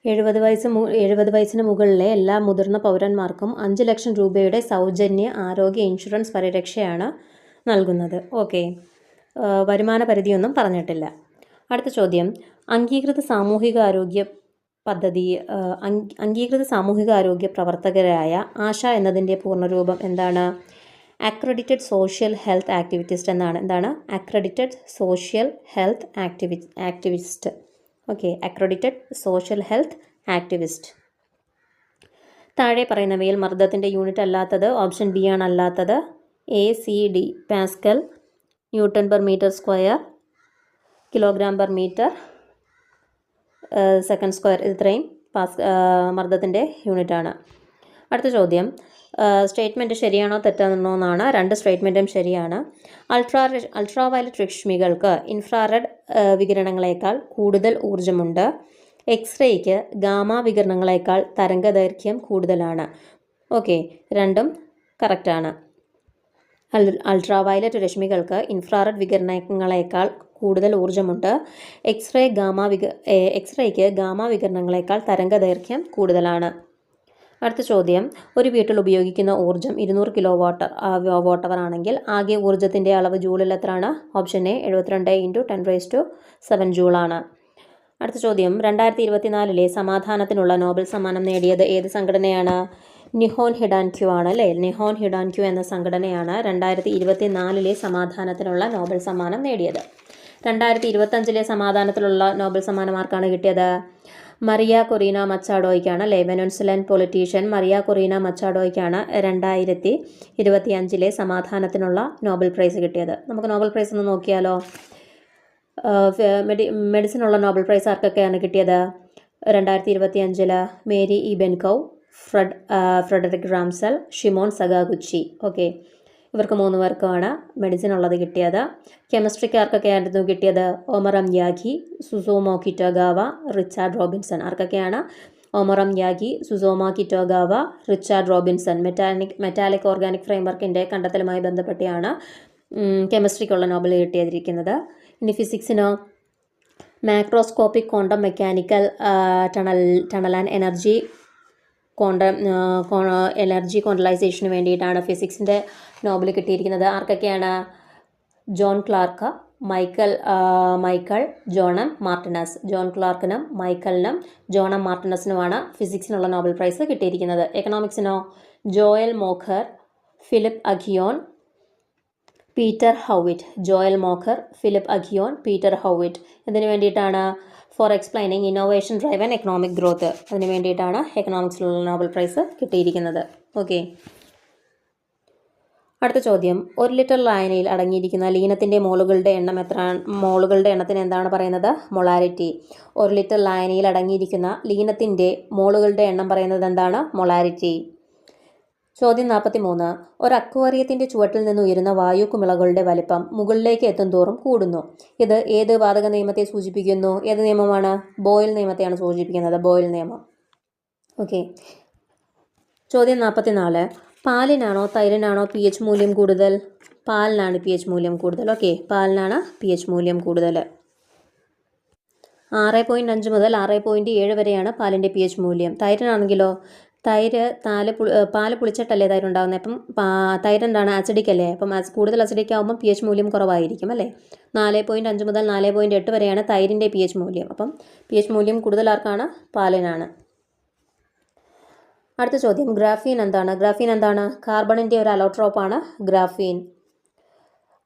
70 വയസ്സിന് മുകളിലെ എല്ലാ മുതിർന്ന പൗരന്മാർക്കും 5 ലക്ഷം രൂപയുടെ സൗജന്യ ആരോഗ്യ ഇൻഷുറൻസ് പരിരക്ഷയാണ് നൽകുന്നത്. ഓക്കെ, വരുമാന പരിധിയൊന്നും പറഞ്ഞിട്ടില്ല. അടുത്ത ചോദ്യം, അംഗീകൃത സാമൂഹികാരോഗ്യ പ്രവർത്തകരായ ആശ എന്നതിൻ്റെ പൂർണ്ണരൂപം എന്താണ്? അക്രഡിറ്റഡ് സോഷ്യൽ ഹെൽത്ത് ആക്ടിവിറ്റിസ്റ്റ് എന്നാണ്. എന്താണ്? Accredited social health activist. Okay, accredited social health activist. താഴെ പറയുന്നവയിൽ മർദ്ദത്തിൻ്റെ യൂണിറ്റ് അല്ലാത്തത്? ഓപ്ഷൻ ബി ആണ് അല്ലാത്തത്. ACD, pascal, newton per metre square, kilogram per metre second square. ഇത്രയും മർദ്ദത്തിൻ്റെ യൂണിറ്റാണ്. അടുത്ത ചോദ്യം, സ്റ്റേറ്റ്മെൻറ്റ് ശരിയാണോ തെറ്റാണോ എന്നാണ്. 2 സ്റ്റേറ്റ്മെൻറ്റും ശരിയാണ്. അൾട്രാവയലറ്റ് രശ്മികൾക്ക് ഇൻഫ്രാറെഡ് വികിരണങ്ങളെക്കാൾ കൂടുതൽ ഊർജ്ജമുണ്ട്. എക്സ്റേയ്ക്ക് ഗാമ വികിരണങ്ങളെക്കാൾ തരംഗദൈർഘ്യം കൂടുതലാണ്. ഓക്കെ, രണ്ടും കറക്റ്റാണ്. അൾട്രാവയലറ്റ് രശ്മികൾക്ക് ഇൻഫ്രാറെഡ് വികിരണങ്ങളെക്കാൾ കൂടുതൽ ഊർജ്ജമുണ്ട്. എക്സ്റേയ്ക്ക് ഗാമ വികിരണങ്ങളെക്കാൾ തരംഗദൈർഘ്യം കൂടുതലാണ്. അടുത്ത ചോദ്യം, ഒരു വീട്ടിൽ ഉപയോഗിക്കുന്ന ഊർജ്ജം 200 കിലോവാട്ട് അവർ ആണെങ്കിൽ ആകെ ഊർജ്ജത്തിൻ്റെ അളവ് ജൂളിൽ എത്രയാണ്? Option A, 72 × 10⁻⁷ ജൂളാണ്. അടുത്ത ചോദ്യം, 2024 സമാധാനത്തിനുള്ള നോബൽ സമ്മാനം നേടിയത് ഏത് സംഘടനയാണ്? നിഹോൻ ഹിഡാൻക്യു ആണ് അല്ലേ? നിഹോൻ ഹിഡാൻക്യു എന്ന സംഘടനയാണ് 2024 സമാധാനത്തിനുള്ള നോബൽ സമ്മാനം നേടിയത്. 2025 സമാധാനത്തിലുള്ള നോബൽ സമ്മാനം ആർക്കാണ് കിട്ടിയത്? മറിയ കൊറീന മച്ചാഡോയ്ക്കാണ് അല്ലേ? വെനസ്വേലൻ പൊളിറ്റീഷ്യൻ മറിയ കൊറീന മച്ചാഡോയ്ക്കാണ് 2025 സമാധാനത്തിനുള്ള നോബൽ പ്രൈസ് കിട്ടിയത്. നമുക്ക് നോബൽ പ്രൈസ് ഒന്ന് നോക്കിയാലോ. മെഡിസിനുള്ള നോബൽ പ്രൈസ് ആർക്കൊക്കെയാണ് കിട്ടിയത്? 2025 മേരി ഇബെൻകൗ, Frederick Ramsdell, Shimon Sakaguchi. Okay, ഇവർക്ക് 3 പേർക്കുമാണ് മെഡിസിൻ ഉള്ളത് കിട്ടിയത്. കെമിസ്ട്രിക്ക് ആർക്കൊക്കെയായിരുന്നു കിട്ടിയത്? Omar M Yaghi, Susumu Kitagawa, Richard Robinson. ആർക്കൊക്കെയാണ്? Omar M Yaghi, Susumu Kitagawa, Richard Robinson. Metallic organic ഫ്രെയിംവർക്കിൻ്റെ കണ്ടെത്തലുമായി ബന്ധപ്പെട്ടാണ് കെമിസ്ട്രിക്കുള്ള നോബൽ കിട്ടിയിരിക്കുന്നത്. ഇനി ഫിസിക്സിനോ? Macroscopic quantum mechanical tunnel and energy ക്വാണ്ടലൈസേഷന് വേണ്ടിയിട്ടാണ് ഫിസിക്സിൻ്റെ നോബൽ കിട്ടിയിരിക്കുന്നത്. ആർക്കൊക്കെയാണ്? John Clarke, Michael John M Martinis. John ക്ലാർക്കിനും മൈക്കലിനും ജോണം മാർട്ടിനസിനുമാണ് ഫിസിക്സിനുള്ള നോബൽ പ്രൈസ് കിട്ടിയിരിക്കുന്നത്. എക്കണോമിക്സിനോ? Joel Mokyr, Philippe Aghion, Peter Howitt. Joel Mokyr, Philippe Aghion, Peter Howitt. ഇതിനു വേണ്ടിയിട്ടാണ് for explaining innovation driven economic growth. അതിന് വേണ്ടിയിട്ടാണ് എക്കണോമിക്സിലുള്ള നോബൽ പ്രൈസ് കിട്ടിയിരിക്കുന്നത്. ഓക്കെ, അടുത്ത ചോദ്യം, 1 ലിറ്റർ ലായനിയിൽ അടങ്ങിയിരിക്കുന്ന ലീനത്തിൻ്റെ മോളുകളുടെ എണ്ണത്തിന് എന്താണ് പറയുന്നത്? മൊളാരിറ്റി. 1 ലിറ്റർ ലായനിയിൽ അടങ്ങിയിരിക്കുന്ന ലീനത്തിൻ്റെ മോളുകളുടെ എണ്ണം പറയുന്നത് എന്താണ്? മൊളാരിറ്റി. ചോദ്യം 43, ഒരു അക്വേറിയത്തിൻ്റെ ചുവട്ടിൽ നിന്ന് ഉയരുന്ന വായുക്കുമിളകളുടെ വലിപ്പം മുകളിലേക്ക് എത്തും തോറും കൂടുന്നു. ഇത് ഏത് വാതക നിയമത്തെ സൂചിപ്പിക്കുന്നു? ഏത് നിയമമാണ്? ബോയിൽ നിയമത്തെയാണ് സൂചിപ്പിക്കുന്നത്. ബോയിൽ നിയമം. ഓക്കെ, ചോദ്യം 44, പാലിനാണോ തൈരിനാണോ pH മൂല്യം കൂടുതൽ? പാലിനാണ് pH മൂല്യം കൂടുതൽ. ഓക്കെ, പാലിനാണ് pH മൂല്യം കൂടുതൽ. 6.5 മുതൽ 6.7 വരെയാണ് പാലിൻ്റെ pH മൂല്യം. തൈരിനാണെങ്കിലോ തൈര് പാല് പുളിച്ചിട്ടല്ലേ തൈര് ഉണ്ടാകുന്നത്. അപ്പം തൈര് എന്താണ്, ആസിഡിക് അല്ലേ. അപ്പം കൂടുതൽ അസിഡിക് ആകുമ്പോൾ pH മൂല്യം കുറവായിരിക്കും അല്ലേ. 4.5 മുതൽ 4.8 വരെയാണ് തൈരിൻ്റെ pH മൂല്യം. അപ്പം pH മൂല്യം കൂടുതൽ ആർക്കാണ്? പാലിനാണ്. അടുത്ത ചോദ്യം, ഗ്രാഫീൻ എന്താണ്? കാർബണിൻ്റെ ഒരു അലോട്രോപ്പാണ് ഗ്രാഫീൻ.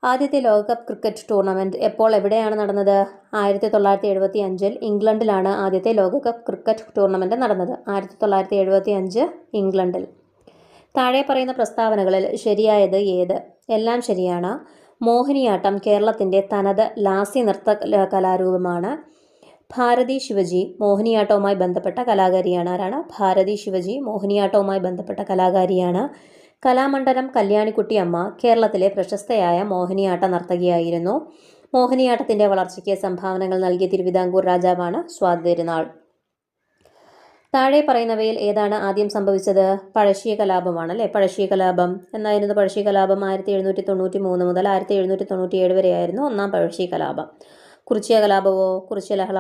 ആദ്യത്തെ ലോകകപ്പ് ക്രിക്കറ്റ് ടൂർണമെൻറ്റ് എവിടെയാണ് നടന്നത്? 1975 ഇംഗ്ലണ്ടിലാണ് ആദ്യത്തെ ലോകകപ്പ് ക്രിക്കറ്റ് ടൂർണമെൻറ്റ് നടന്നത്. 1975 ഇംഗ്ലണ്ടിൽ. താഴെ പറയുന്ന പ്രസ്താവനകളിൽ ശരിയായത് ഏത്? എല്ലാം ശരിയാണ്. മോഹിനിയാട്ടം കേരളത്തിൻ്റെ തനത് ലാസ്യ നൃത്ത കലാരൂപമാണ്. ഭാരതി ശിവജി മോഹിനിയാട്ടവുമായി ബന്ധപ്പെട്ട കലാകാരിയാണ്. ആരാണ്? ഭാരതി ശിവജി മോഹിനിയാട്ടവുമായി ബന്ധപ്പെട്ട കലാകാരിയാണ്. കലാമണ്ഡലം കല്യാണിക്കുട്ടി അമ്മ കേരളത്തിലെ പ്രശസ്തയായ മോഹിനിയാട്ട നർത്തകിയായിരുന്നു. മോഹിനിയാട്ടത്തിൻ്റെ വളർച്ചയ്ക്ക് സംഭാവനകൾ നൽകിയ തിരുവിതാംകൂർ രാജാവാണ് സ്വാതിതിരുനാൾ. താഴെ പറയുന്നവയിൽ ഏതാണ് ആദ്യം സംഭവിച്ചത്? പഴശ്ശി കലാപമാണ് അല്ലേ. പഴശ്ശി കലാപം എന്നായിരുന്നു? പഴശ്ശി കലാപം 1793 മുതൽ 1797 വരെയായിരുന്നു ഒന്നാം പഴശ്ശി കലാപം. കുറിച്യ കലാപമോ, കുറിച്യ ലഹള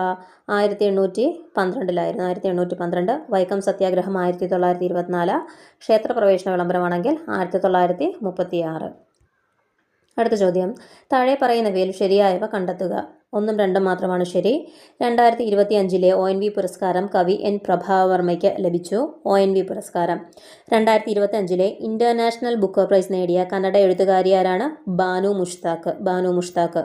1812 1812. വൈക്കം സത്യാഗ്രഹം 1924. ക്ഷേത്രപ്രവേശന വിളംബരമാണെങ്കിൽ 1936. അടുത്ത ചോദ്യം, താഴെ പറയുന്നവയിൽ ശരിയായവ കണ്ടെത്തുക. 1ഉം 2ഉം മാത്രമാണ് ശരി. 2025 ONV പുരസ്കാരം കവി N പ്രഭാവർമ്മയ്ക്ക് ലഭിച്ചു. ONV പുരസ്കാരം. 2025 ഇൻ്റർനാഷണൽ ബുക്ക് പ്രൈസ് നേടിയ കന്നഡ എഴുത്തുകാരി ആരാണ്? ബാനു മുഷ്താഖ്.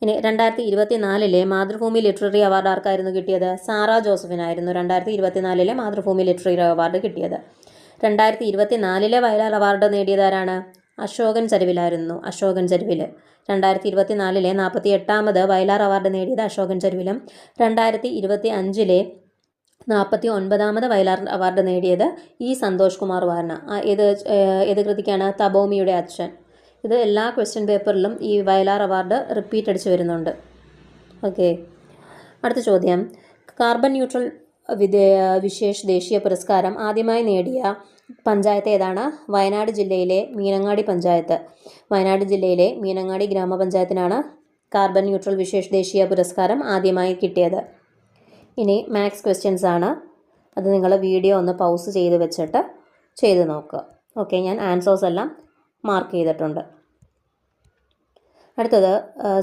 ഇനി 2024 മാതൃഭൂമി ലിറ്റററി അവാർഡ് ആർക്കായിരുന്നു കിട്ടിയത്? സാറ ജോസഫിനായിരുന്നു 2024 മാതൃഭൂമി ലിറ്റററി അവാർഡ് കിട്ടിയത്. 2024 വയലാർ അവാർഡ് നേടിയതാരാണ്? അശോകൻ ചരുവിലായിരുന്നു. 2024 48ാമത് വയലാർ അവാർഡ് നേടിയത് അശോകൻ ചരുവിലും. 2025 49ാമത് വയലാർ അവാർഡ് നേടിയത് ഇ സന്തോഷ് കുമാർ വാർന. ഏത് കൃതിക്കാണ്? തപോമിയുടെ അച്ഛൻ. ഇത് എല്ലാ ക്വസ്റ്റ്യൻ പേപ്പറിലും ഈ വയലാർ അവാർഡ് റിപ്പീറ്റ് അടിച്ച് വരുന്നുണ്ട്. ഓക്കെ. അടുത്ത ചോദ്യം, കാർബൺ ന്യൂട്രൽ വിശേഷ് ദേശീയ പുരസ്കാരം ആദ്യമായി നേടിയ പഞ്ചായത്ത് ഏതാണ്? വയനാട് ജില്ലയിലെ മീനങ്ങാടി പഞ്ചായത്ത്. വയനാട് ജില്ലയിലെ മീനങ്ങാടി ഗ്രാമപഞ്ചായത്തിനാണ് കാർബൺ ന്യൂട്രൽ വിശേഷ് ദേശീയ പുരസ്കാരം ആദ്യമായി കിട്ടിയത്. ഇനി മാത്സ് ക്വസ്റ്റ്യൻസ് ആണ്. അത് നിങ്ങൾ വീഡിയോ ഒന്ന് പൗസ് ചെയ്ത് വെച്ചിട്ട് ചെയ്ത് നോക്കുക. ഓക്കെ, ഞാൻ ആൻസേഴ്സ് എല്ലാം മാർക്ക് ചെയ്തിട്ടുണ്ട്. അടുത്തത്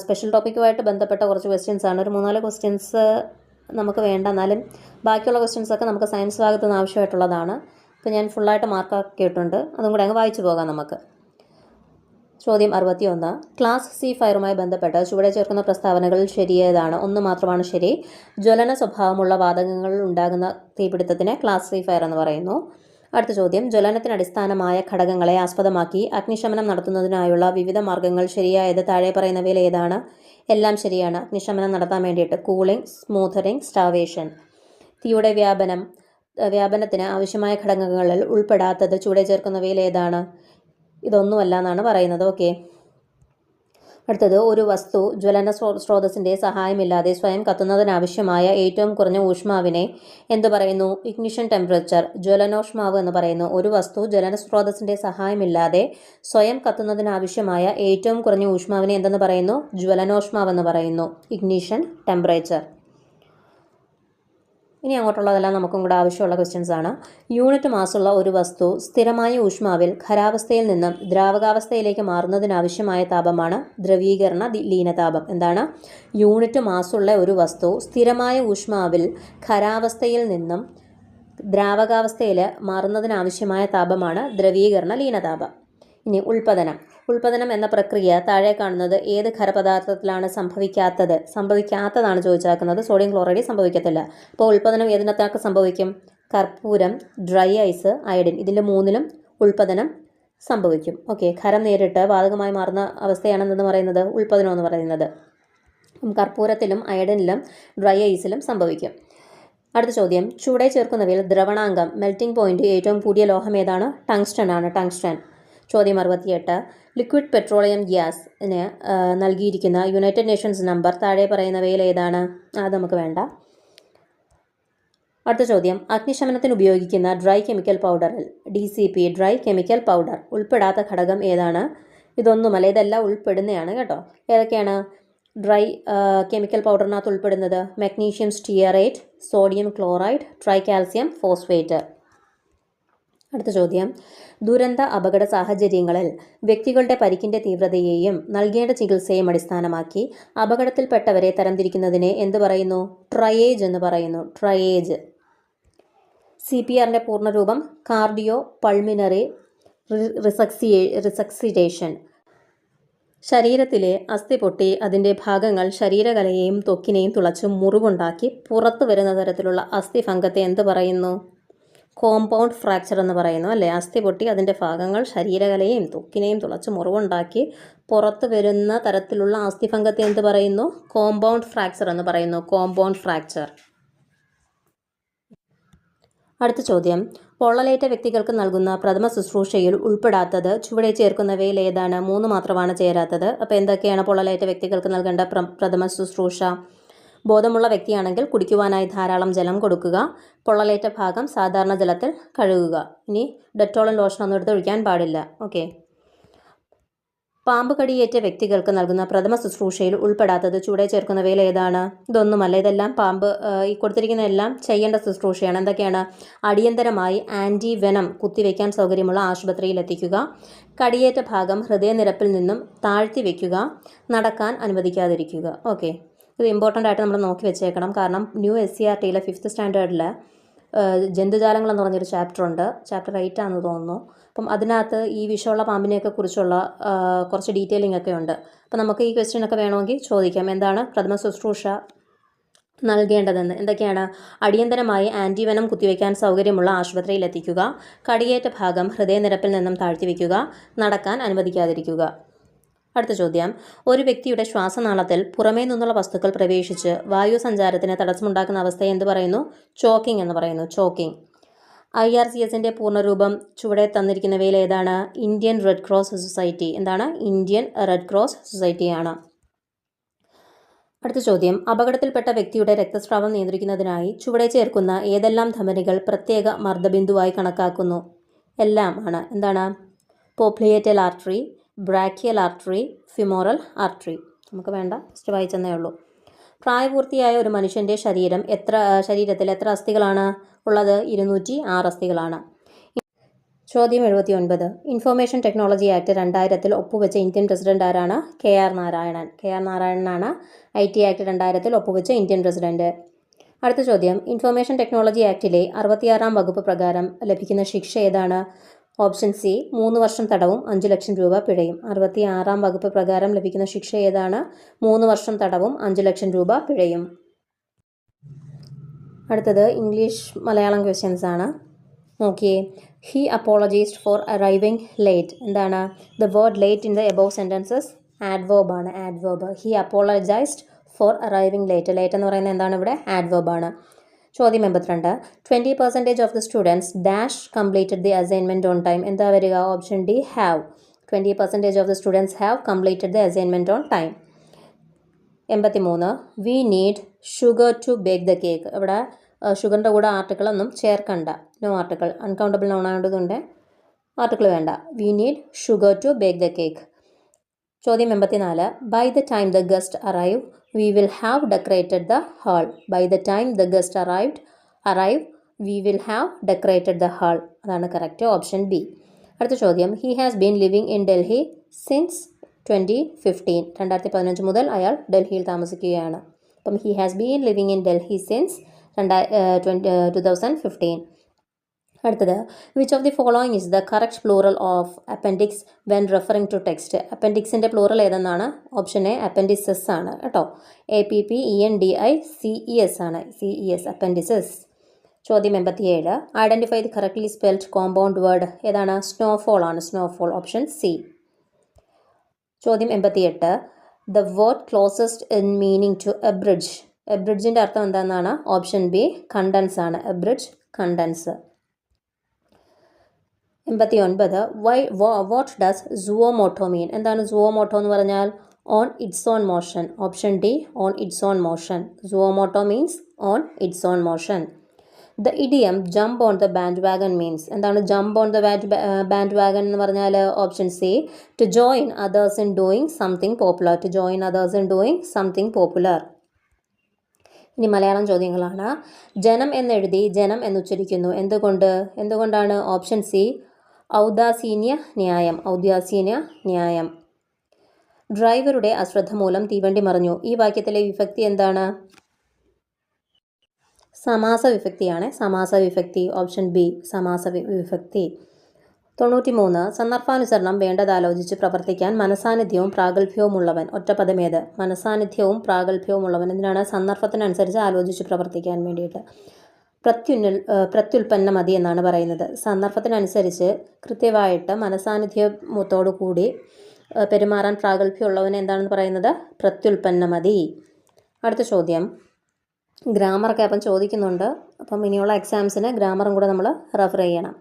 സ്പെഷ്യൽ ടോപ്പിക്കുമായിട്ട് ബന്ധപ്പെട്ട കുറച്ച് ക്വസ്റ്റ്യൻസ് ആണ്. ഒരു 3-4 ക്വസ്റ്റ്യൻസ് നമുക്ക് വേണ്ട, എന്നാലും ബാക്കിയുള്ള ക്വസ്റ്റ്യൻസൊക്കെ നമുക്ക് സയൻസ് ഭാഗത്ത് നിന്ന് ആവശ്യമായിട്ടുള്ളതാണ്. അപ്പോൾ ഞാൻ ഫുള്ളായിട്ട് മാർക്കാക്കിയിട്ടുണ്ട്. അതും കൂടെ അങ്ങ് വായിച്ചു പോകാം നമുക്ക്. ചോദ്യം 61, ക്ലാസ് C ഫയറുമായി ബന്ധപ്പെട്ട് ചുവടെ ചേർക്കുന്ന പ്രസ്താവനകളിൽ ശരിയേതാണ്? 1 മാത്രമാണ് ശരി. ജ്വലന സ്വഭാവമുള്ള വാതകങ്ങളിൽ ഉണ്ടാകുന്ന തീപിടുത്തത്തിന് ക്ലാസ് C ഫയർ എന്ന് പറയുന്നു. അടുത്ത ചോദ്യം, ജ്വലനത്തിന് അടിസ്ഥാനമായ ഘടകങ്ങളെ ആസ്പദമാക്കി അഗ്നിശമനം നടത്തുന്നതിനായുള്ള വിവിധ മാർഗ്ഗങ്ങൾ ശരിയായത് താഴെ പറയുന്നവയിൽ ഏതാണ്? എല്ലാം ശരിയാണ്. അഗ്നിശമനം നടത്താൻ വേണ്ടിയിട്ട് കൂളിംഗ്, സ്മൂത്തറിംഗ്, സ്റ്റാവേഷൻ. തീയുടെ വ്യാപനത്തിന് ആവശ്യമായ ഘടകങ്ങളിൽ ഉൾപ്പെടാത്തത് ചുവടെ ചേർക്കുന്നവയിൽ ഏതാണ്? ഇതൊന്നുമല്ല എന്നാണ് പറയുന്നത്. ഓക്കെ. അടുത്തത്, ഒരു വസ്തു ജ്വലന സ്രോതസ്സിൻ്റെ സഹായമില്ലാതെ സ്വയം കത്തുന്നതിനാവശ്യമായ ഏറ്റവും കുറഞ്ഞ ഊഷ്മാവിനെ എന്ത് പറയുന്നു? ഇഗ്നിഷൻ ടെമ്പറേച്ചർ, ജ്വലനോഷ്മാവ് എന്ന് പറയുന്നു. ഒരു വസ്തു ജ്വലന സ്രോതസ്സിൻ്റെ സഹായമില്ലാതെ സ്വയം കത്തുന്നതിനാവശ്യമായ ഏറ്റവും കുറഞ്ഞ ഊഷ്മാവിനെ എന്തെന്ന് പറയുന്നു? ജ്വലനോഷ്മാവ് എന്ന് പറയുന്നു. Ignition temperature. ഇനി അങ്ങോട്ടുള്ളതെല്ലാം നമുക്കും കൂടെ ആവശ്യമുള്ള ക്വസ്റ്റ്യൻസ് ആണ്. യൂണിറ്റ് മാസുള്ള ഒരു വസ്തു സ്ഥിരമായ ഊഷ്മാവിൽ ഖരാവസ്ഥയിൽ നിന്നും ദ്രാവകാവസ്ഥയിലേക്ക് മാറുന്നതിനാവശ്യമായ താപമാണ് ദ്രവീകരണ ലീനതാപം. എന്താണ്? യൂണിറ്റ് മാസുള്ള ഒരു വസ്തു സ്ഥിരമായ ഊഷ്മാവിൽ ഖരാവസ്ഥയിൽ നിന്നും ദ്രാവകാവസ്ഥയിൽ മാറുന്നതിനാവശ്യമായ താപമാണ് ദ്രവീകരണ ലീനതാപം. ഇനി ഉൽപ്പതനം എന്ന പ്രക്രിയ താഴെ കാണുന്നത് ഏത് ഖരപദാർത്ഥത്തിലാണ് സംഭവിക്കാത്തതാണ് ചോദിച്ചാക്കുന്നത്. സോഡിയം ക്ലോറൈഡിൽ സംഭവിക്കത്തില്ല. അപ്പോൾ ഉൽപ്പതനം ഏതിനകത്തൊക്കെ സംഭവിക്കും? കർപ്പൂരം, ഡ്രൈ ഐസ്, അയഡിൻ, ഇതിൻ്റെ 3ലും ഉൽപ്പതനം സംഭവിക്കും. ഓക്കെ. ഖരം നേരിട്ട് വാതകമായി മാറുന്ന അവസ്ഥയാണെന്ന് പറയുന്നത് ഉൽപ്പതനം എന്ന് പറയുന്നത്. കർപ്പൂരത്തിലും അയഡിനിലും ഡ്രൈ ഐസിലും സംഭവിക്കും. അടുത്ത ചോദ്യം, ചുവടെ ചേർക്കുന്നവയിൽ ദ്രവണാങ്കം മെൽറ്റിംഗ് പോയിന്റ് ഏറ്റവും കൂടിയ ലോഹം ഏതാണ്? ടങ്സ്റ്റൺ ആണ്. ടങ്സ്റ്റൺ. ചോദ്യം 68, ലിക്വിഡ് പെട്രോളിയം ഗ്യാസിന് നൽകിയിരിക്കുന്ന യുണൈറ്റഡ് നേഷൻസ് നമ്പർ താഴെ പറയുന്നവയിൽ ഏതാണ്? അത് നമുക്ക് വേണ്ട. അടുത്ത ചോദ്യം, അഗ്നിശമനത്തിന് ഉപയോഗിക്കുന്ന ഡ്രൈ കെമിക്കൽ പൗഡറിൽ DCP ഡ്രൈ കെമിക്കൽ പൗഡർ ഉൾപ്പെടാത്ത ഘടകം ഏതാണ്? ഇതൊന്നുമല്ല, ഇതെല്ലാം ഉൾപ്പെടുന്നതാണ് കേട്ടോ. ഏതൊക്കെയാണ് ഡ്രൈ കെമിക്കൽ പൗഡറിനകത്ത് ഉൾപ്പെടുന്നത്? Magnesium stearate, sodium chloride, try calcium phosphate. അടുത്ത ചോദ്യം, ദുരന്ത അപകട സാഹചര്യങ്ങളിൽ വ്യക്തികളുടെ പരിക്കിന്റെ തീവ്രതയെയും നൽകേണ്ട ചികിത്സയും അടിസ്ഥാനമാക്കി അപകടത്തിൽപ്പെട്ടവരെ തരംതിരിക്കുന്നതിനെ എന്ത് പറയുന്നു? ട്രയേജ് എന്ന് പറയുന്നു. ട്രയേജ്. CPRന്റെ പൂർണ്ണരൂപം കാർഡിയോ പൾമിനറി റിസക്സിറ്റേഷൻ. ശരീരത്തിലെ അസ്ഥി പൊട്ടി അതിൻ്റെ ഭാഗങ്ങൾ ശരീരകലയെയും ത്വക്കിനെയും തുളച്ച് മുറിവുണ്ടാക്കി പുറത്തു വരുന്ന തരത്തിലുള്ള അസ്ഥിഭംഗത്തെ എന്ത് പറയുന്നു? കോമ്പൗണ്ട് ഫ്രാക്ചർ എന്ന് പറയുന്നു, അല്ലേ? അസ്ഥി പൊട്ടി അതിൻ്റെ ഭാഗങ്ങൾ ശരീരകലയെയും ത്വക്കിനെയും തുളച്ച് മുറിവുണ്ടാക്കി പുറത്തു വരുന്ന തരത്തിലുള്ള അസ്ഥിഭംഗത്തെ എന്ത് പറയുന്നു? കോമ്പൗണ്ട് ഫ്രാക്ചർ എന്ന് പറയുന്നു. Compound fracture. അടുത്ത ചോദ്യം, പൊള്ളലേറ്റ വ്യക്തികൾക്ക് നൽകുന്ന പ്രഥമ ശുശ്രൂഷയിൽ ഉൾപ്പെടാത്തത് ചുവടെ ചേർക്കുന്നവയിൽ ഏതാണ്? 3 മാത്രമാണ് ചേരാത്തത്. അപ്പോൾ എന്തൊക്കെയാണ് പൊള്ളലേറ്റ വ്യക്തികൾക്ക് നൽകേണ്ട പ്രഥമ ശുശ്രൂഷ? ബോധമുള്ള വ്യക്തിയാണെങ്കിൽ കുടിക്കുവാനായി ധാരാളം ജലം കൊടുക്കുക. പൊള്ളലേറ്റ ഭാഗം സാധാരണ ജലത്തിൽ കഴുകുക. ഇനി ഡെറ്റോളും ലോഷനൊന്നും എടുത്ത് ഒഴിക്കാൻ പാടില്ല. ഓക്കെ. പാമ്പ് കടിയേറ്റ വ്യക്തികൾക്ക് നൽകുന്ന പ്രഥമ ശുശ്രൂഷയിൽ ഉൾപ്പെടാത്തത് ചുവടെ ചേർക്കുന്നവയിൽ ഏതാണ്? ഇതൊന്നുമല്ല. ഇതെല്ലാം ഈ കൊടുത്തിരിക്കുന്ന എല്ലാം ചെയ്യേണ്ട ശുശ്രൂഷയാണ്. എന്തൊക്കെയാണ്? അടിയന്തരമായി ആൻറ്റിവെനം കുത്തിവെക്കാൻ സൗകര്യമുള്ള ആശുപത്രിയിൽ എത്തിക്കുക. കടിയേറ്റ ഭാഗം ഹൃദയനിരപ്പിൽ നിന്നും താഴ്ത്തി വയ്ക്കുക. നടക്കാൻ അനുവദിക്കാതിരിക്കുക. ഓക്കെ. ഇത് ഇമ്പോർട്ടൻ്റ് ആയിട്ട് നമ്മൾ നോക്കി വെച്ചേക്കണം. കാരണം ന്യൂ SCERTയിലെ 5th സ്റ്റാൻഡേർഡിൽ ജന്തുജാലങ്ങൾ എന്ന് പറഞ്ഞൊരു ചാപ്റ്റർ ഉണ്ട്. ചാപ്റ്റർ 8 ആണെന്ന് തോന്നുന്നു. അപ്പം അതിനകത്ത് ഈ വിഷമുള്ള പാമ്പിനെയൊക്കെ കുറിച്ചുള്ള കുറച്ച് ഡീറ്റെയിലിംഗ് ഒക്കെ ഉണ്ട്. അപ്പം നമുക്ക് ഈ ക്വസ്റ്റ്യൻ ഒക്കെ വേണമെങ്കിൽ ചോദിക്കാം. എന്താണ് പ്രഥമ ശുശ്രൂഷ നൽകേണ്ടതെന്ന്? എന്തൊക്കെയാണ്? അടിയന്തരമായി ആൻറ്റിവെനം കുത്തിവയ്ക്കാൻ സൗകര്യമുള്ള ആശുപത്രിയിൽ എത്തിക്കുക. കടിയേറ്റ ഭാഗം ഹൃദയനിരപ്പിൽ നിന്നും താഴ്ത്തി വയ്ക്കുക. നടക്കാൻ അനുവദിക്കാതിരിക്കുക. അടുത്ത ചോദ്യം, ഒരു വ്യക്തിയുടെ ശ്വാസനാളത്തിൽ പുറമേ നിന്നുള്ള വസ്തുക്കൾ പ്രവേശിച്ച് വായു സഞ്ചാരത്തിന് തടസ്സമുണ്ടാക്കുന്ന അവസ്ഥയെ എന്ത് പറയുന്നു? ചോക്കിംഗ് എന്ന് പറയുന്നു. ചോക്കിംഗ്. IRCSന്റെ പൂർണ്ണരൂപം ചുവടെ തന്നിരിക്കുന്നവയിൽ ഏതാണ്? Indian red cross society. എന്താണ്? ഇന്ത്യൻ റെഡ് ക്രോസ് സൊസൈറ്റിയാണ്. അടുത്ത ചോദ്യം, അപകടത്തിൽപ്പെട്ട വ്യക്തിയുടെ രക്തസ്രാവം നിയന്ത്രിക്കുന്നതിനായി ചുവടെ ചേർക്കുന്ന ഏതെല്ലാം ധമനികൾ പ്രത്യേക മർദ്ദബിന്ദുവായി കണക്കാക്കുന്നു? എല്ലാം ആണ്. എന്താണ്? പോപ്ലിയേറ്റൽ ആർട്ടറി, ബ്രാക്കിയൽ ആർട്ടറി, ഫിമോറൽ ആർട്ടറി. നമുക്ക് വേണ്ട, ജസ്റ്റ് വായിച്ചെന്നേ ഉള്ളൂ. പ്രായപൂർത്തിയായ ഒരു മനുഷ്യൻ്റെ ശരീരത്തിൽ എത്ര അസ്ഥികളാണ് ഉള്ളത്? 206 അസ്ഥികളാണ്. ചോദ്യം 79, ഇൻഫർമേഷൻ ടെക്നോളജി ആക്ട് 2000 ഒപ്പുവെച്ച ഇന്ത്യൻ പ്രസിഡന്റ് ആരാണ്? KR നാരായണൻ. KR നാരായണനാണ് IT ആക്ട് 2000 ഒപ്പുവെച്ച ഇന്ത്യൻ പ്രസിഡന്റ്. അടുത്ത ചോദ്യം, ഇൻഫർമേഷൻ ടെക്നോളജി ആക്ടിലെ 66-ാം വകുപ്പ് പ്രകാരം ലഭിക്കുന്ന ശിക്ഷ ഏതാണ്? ഓപ്ഷൻ സി 3 വർഷം തടവും 5 ലക്ഷം രൂപ പിഴയും. 66-ാം വകുപ്പ് പ്രകാരം ലഭിക്കുന്ന ശിക്ഷ ഏതാണ്? 3 വർഷം തടവും 5 ലക്ഷം രൂപ പിഴയും. അടുത്തത് ഇംഗ്ലീഷ് മലയാളം ക്വസ്റ്റ്യൻസ് ആണ്. നോക്കിയേ. He apologised for arriving late. എന്താണ്? The word late in the above sentences adverb ആണ്. Adverb. He apologised for arriving late. Late എന്ന് പറയുന്നത് എന്താണ് ഇവിടെ? ആഡ്വേർബ് ആണ്. ചോദ്യം 82, 20% of the students dash completed the assignment on time. എന്താ വരിക? Option D have. 20% of the students have completed the assignment on time. 83, we need sugar to bake the cake. ഇവിടെ ഷുഗറിൻ്റെ കൂടെ ആർട്ടിക്കിളൊന്നും ചേർക്കണ്ട. No article. അൺകൗണ്ടബിൾ നോൺ ആയതുകൊണ്ട് ആർട്ടിക്കിൾ വേണ്ട. We need sugar to bake the cake. ചോദ്യം 84, by the time the guest arrive we will have decorated the hall. By the time the guest arrive we will have decorated the hall. അതാണ് കറക്റ്റ്. Option B. അടുത്ത ചോദ്യം, he has been living in Delhi since 2015. 2015 മുതൽ അയാൾ ഡൽഹിയിൽ താമസിക്കുകയാണ്. അപ്പം he has been living in Delhi since 2015. അടുത്തത്, which of the following is the correct plural of appendix when referring to text. അപ്പൻഡിക്സിൻ്റെ പ്ലൂറൽ ഏതെന്നാണ്? ഓപ്ഷൻ എ അപ്പൻഡിസസ് ആണ് കേട്ടോ. APPENDICES ആണ്. CES appendices. ചോദ്യം 87, identify the correctly spelled compound word. ഏതാണ്? സ്നോഫോൾ ആണ്. സ്നോഫോൾ. Option C. ചോദ്യം 88, the word closest in meaning to abridge. എബ്രിഡ്ജിൻ്റെ അർത്ഥം എന്താണെന്നാണ്? ഓപ്ഷൻ ബി കണ്ടൻസ് ആണ്. Abridge, condense. 89, what does suo moto mean. എന്താണ് സുവോമോട്ടോ എന്ന് പറഞ്ഞാൽ? On its own motion. Option D on its own motion. Suo moto means on its own motion. The idiom jump on the band wagon means. എന്താണ് jump on the band wagon എന്ന് പറഞ്ഞാൽ? Option C to join others in doing something popular. To join others in doing something popular. ഇനി മലയാളം ചോദ്യങ്ങളാണ്. ജനം എന്നെഴുതി ജനം എന്നുച്ചരിക്കുന്നു. എന്തുകൊണ്ടാണ്? ഓപ്ഷൻ സി ഔദാസീന്യ ന്യായം. ഡ്രൈവറുടെ അശ്രദ്ധ മൂലം തീവണ്ടി മറിഞ്ഞു. ഈ വാക്യത്തിലെ വിഭക്തി എന്താണ്? സമാസ വിഭക്തിയാണ്. സമാസ വിഭക്തി ഓപ്ഷൻ ബി സമാസ വിഭക്തി. 93 സന്ദർഭാനുസരണം വേണ്ടതാലോചിച്ച് പ്രവർത്തിക്കാൻ മനസാന്നിധ്യവും പ്രാഗൽഭ്യവുമുള്ളവൻ. ഒറ്റപ്പദമേത്? മനസാന്നിധ്യവും പ്രാഗൽഭ്യവുമുള്ളവൻ. എന്തിനാണ്? സന്ദർഭത്തിനനുസരിച്ച് ആലോചിച്ച് പ്രവർത്തിക്കാൻ വേണ്ടിയിട്ട്. പ്രത്യുൽപ്പന്നമതി എന്നാണ് പറയുന്നത്. സന്ദർഭത്തിനനുസരിച്ച് കൃത്യമായിട്ട് മനസാന്നിധ്യത്തോടു കൂടി പെരുമാറാൻ പ്രാഗൽഭ്യമുള്ളവൻ എന്താണെന്ന് പറയുന്നത്? പ്രത്യുൽപ്പന്നമതി. അടുത്ത ചോദ്യം ഗ്രാമറൊക്കെ അപ്പം ചോദിക്കുന്നുണ്ട്. അപ്പം ഇനിയുള്ള എക്സാംസിന് ഗ്രാമറും കൂടെ നമ്മൾ റെഫർ ചെയ്യണം.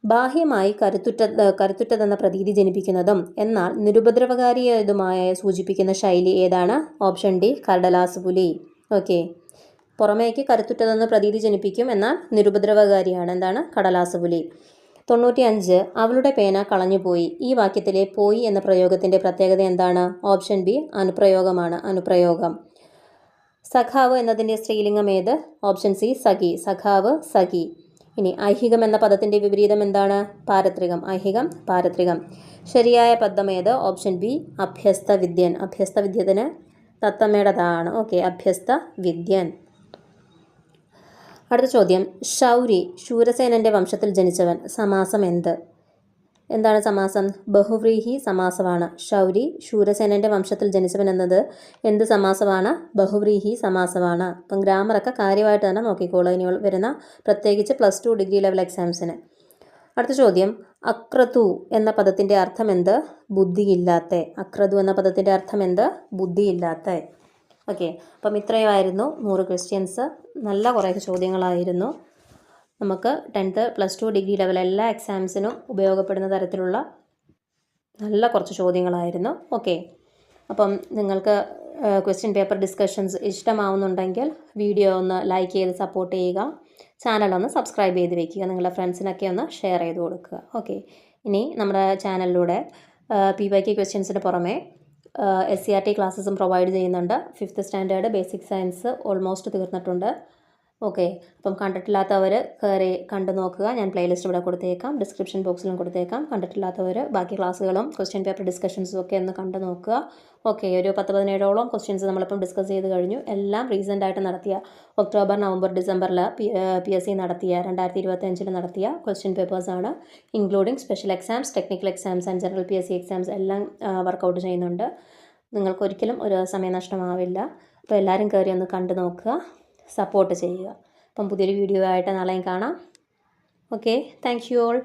ബാഹ്യമായി കരുത്തുറ്റതെന്ന പ്രതീതി ജനിപ്പിക്കുന്നതും എന്നാൽ നിരുപദ്രവകാരിയതുമായ സൂചിപ്പിക്കുന്ന ശൈലി ഏതാണ്? ഓപ്ഷൻ ഡി കടലാസ് പുലി. ഓക്കെ, പുറമേക്ക് കരുത്തുറ്റതെന്ന പ്രതീതി ജനിപ്പിക്കും, എന്നാൽ നിരുപദ്രവകാരിയാണ്. എന്താണ്? കടലാസ് പുലി. 95 അവളുടെ പേന കളഞ്ഞുപോയി. ഈ വാക്യത്തിലെ പോയി എന്ന പ്രയോഗത്തിൻ്റെ പ്രത്യേകത എന്താണ്? ഓപ്ഷൻ ബി അനുപ്രയോഗമാണ്. അനുപ്രയോഗം. സഖാവ് എന്നതിൻ്റെ സ്ത്രീലിംഗം ഏത്? ഓപ്ഷൻ സി സഖി. സഖാവ്, സഖി. ഇനി ഐഹികം എന്ന പദത്തിൻ്റെ വിപരീതം എന്താണ്? പാരത്രികം. ഐഹികം, പാരത്രികം. ശരിയായ പദം ഏത്? Option B അഭ്യസ്ത Vidyan. അഭ്യസ്ത വിദ്യത്തിന് തത്തമ്മയുടേതാണ്. Okay, അഭ്യസ്ത Vidyan. അടുത്ത ചോദ്യം ശൗരി ശൂരസേനൻ്റെ വംശത്തിൽ ജനിച്ചവൻ. സമാസം എന്താണ് സമാസം? ബഹുവ്രീഹി സമാസമാണ്. ശൗരി ശൂരസേനൻ്റെ വംശത്തിൽ ജനിച്ചവൻ എന്നത് എന്ത് സമാസമാണ്? ബഹുവ്രീഹി സമാസമാണ്. അപ്പം ഗ്രാമറൊക്കെ കാര്യമായിട്ട് തന്നെ നോക്കിക്കോളൂ ഇനി വരുന്ന പ്രത്യേകിച്ച് +2 ഡിഗ്രി ലെവൽ എക്സാംസിന്. അടുത്ത ചോദ്യം അക്രതു എന്ന പദത്തിൻ്റെ അർത്ഥം എന്ത്? ബുദ്ധിയില്ലാത്ത. അക്രതു എന്ന പദത്തിൻ്റെ അർത്ഥം എന്ത്? ബുദ്ധിയില്ലാത്ത. ഓക്കെ, അപ്പം ഇത്രയുമായിരുന്നു 100 ക്വസ്റ്റ്യൻസ്. നല്ല കുറേ ചോദ്യങ്ങളായിരുന്നു. നമുക്ക് 10th +2 ഡിഗ്രി ലെവൽ എല്ലാ എക്സാംസിനും ഉപയോഗപ്പെടുന്ന തരത്തിലുള്ള നല്ല കുറച്ച് ചോദ്യങ്ങളായിരുന്നു. ഓക്കെ, അപ്പം നിങ്ങൾക്ക് ക്വസ്റ്റ്യൻ പേപ്പർ ഡിസ്കഷൻസ് ഇഷ്ടമാവുന്നുണ്ടെങ്കിൽ വീഡിയോ ഒന്ന് ലൈക്ക് ചെയ്ത് സപ്പോർട്ട് ചെയ്യുക. ചാനലൊന്ന് സബ്സ്ക്രൈബ് ചെയ്ത് വെക്കുക. നിങ്ങളുടെ ഫ്രണ്ട്സിനൊക്കെ ഒന്ന് ഷെയർ ചെയ്ത് കൊടുക്കുക. ഓക്കെ, ഇനി നമ്മുടെ ചാനലിലൂടെ PYQ ക്വസ്റ്റ്യൻസിന് പുറമെ SCRT ക്ലാസ്സസും പ്രൊവൈഡ് ചെയ്യുന്നുണ്ട്. 5th standard basic science almost തീർന്നിട്ടുണ്ട്. ഓക്കെ, അപ്പം കണ്ടിട്ടില്ലാത്തവർ കയറി കണ്ടു നോക്കുക. ഞാൻ പ്ലേലിസ്റ്റ് ഇവിടെ കൊടുത്തേക്കാം, ഡിസ്ക്രിപ്ഷൻ ബോക്സിലും കൊടുത്തേക്കാം. കണ്ടിട്ടില്ലാത്തവർ ബാക്കി ക്ലാസ്സുകളും ക്വസ്റ്റ്യൻ പേപ്പർ ഡിസ്കഷൻസും ഒക്കെ ഒന്ന് കണ്ടു നോക്കുക. ഓക്കെ, ഒരു 10-17ഓളം ക്വസ്റ്റ്യൻസ് നമ്മളിപ്പം ഡിസ്കസ് ചെയ്ത് കഴിഞ്ഞു. എല്ലാം റീസെൻ്റായിട്ട് നടത്തിയ ഒക്ടോബർ, നവംബർ, ഡിസംബറിൽ PSC നടത്തിയ 2025 നടത്തിയ ക്വസ്റ്റ്യൻ പേപ്പേഴ്സാണ്. Including special exams, technical exams and general PSC exams എല്ലാം വർക്കൗട്ട് ചെയ്യുന്നുണ്ട്. നിങ്ങൾക്കൊരിക്കലും ഒരു സമയനഷ്ടമാവില്ല. അപ്പോൾ എല്ലാവരും കയറി ഒന്ന് കണ്ടു നോക്കുക, സപ്പോർട്ട് ചെയ്യുക. അപ്പം പുതിയൊരു വീഡിയോ ആയിട്ട് നാളെയും കാണാം. Okay, thank you all.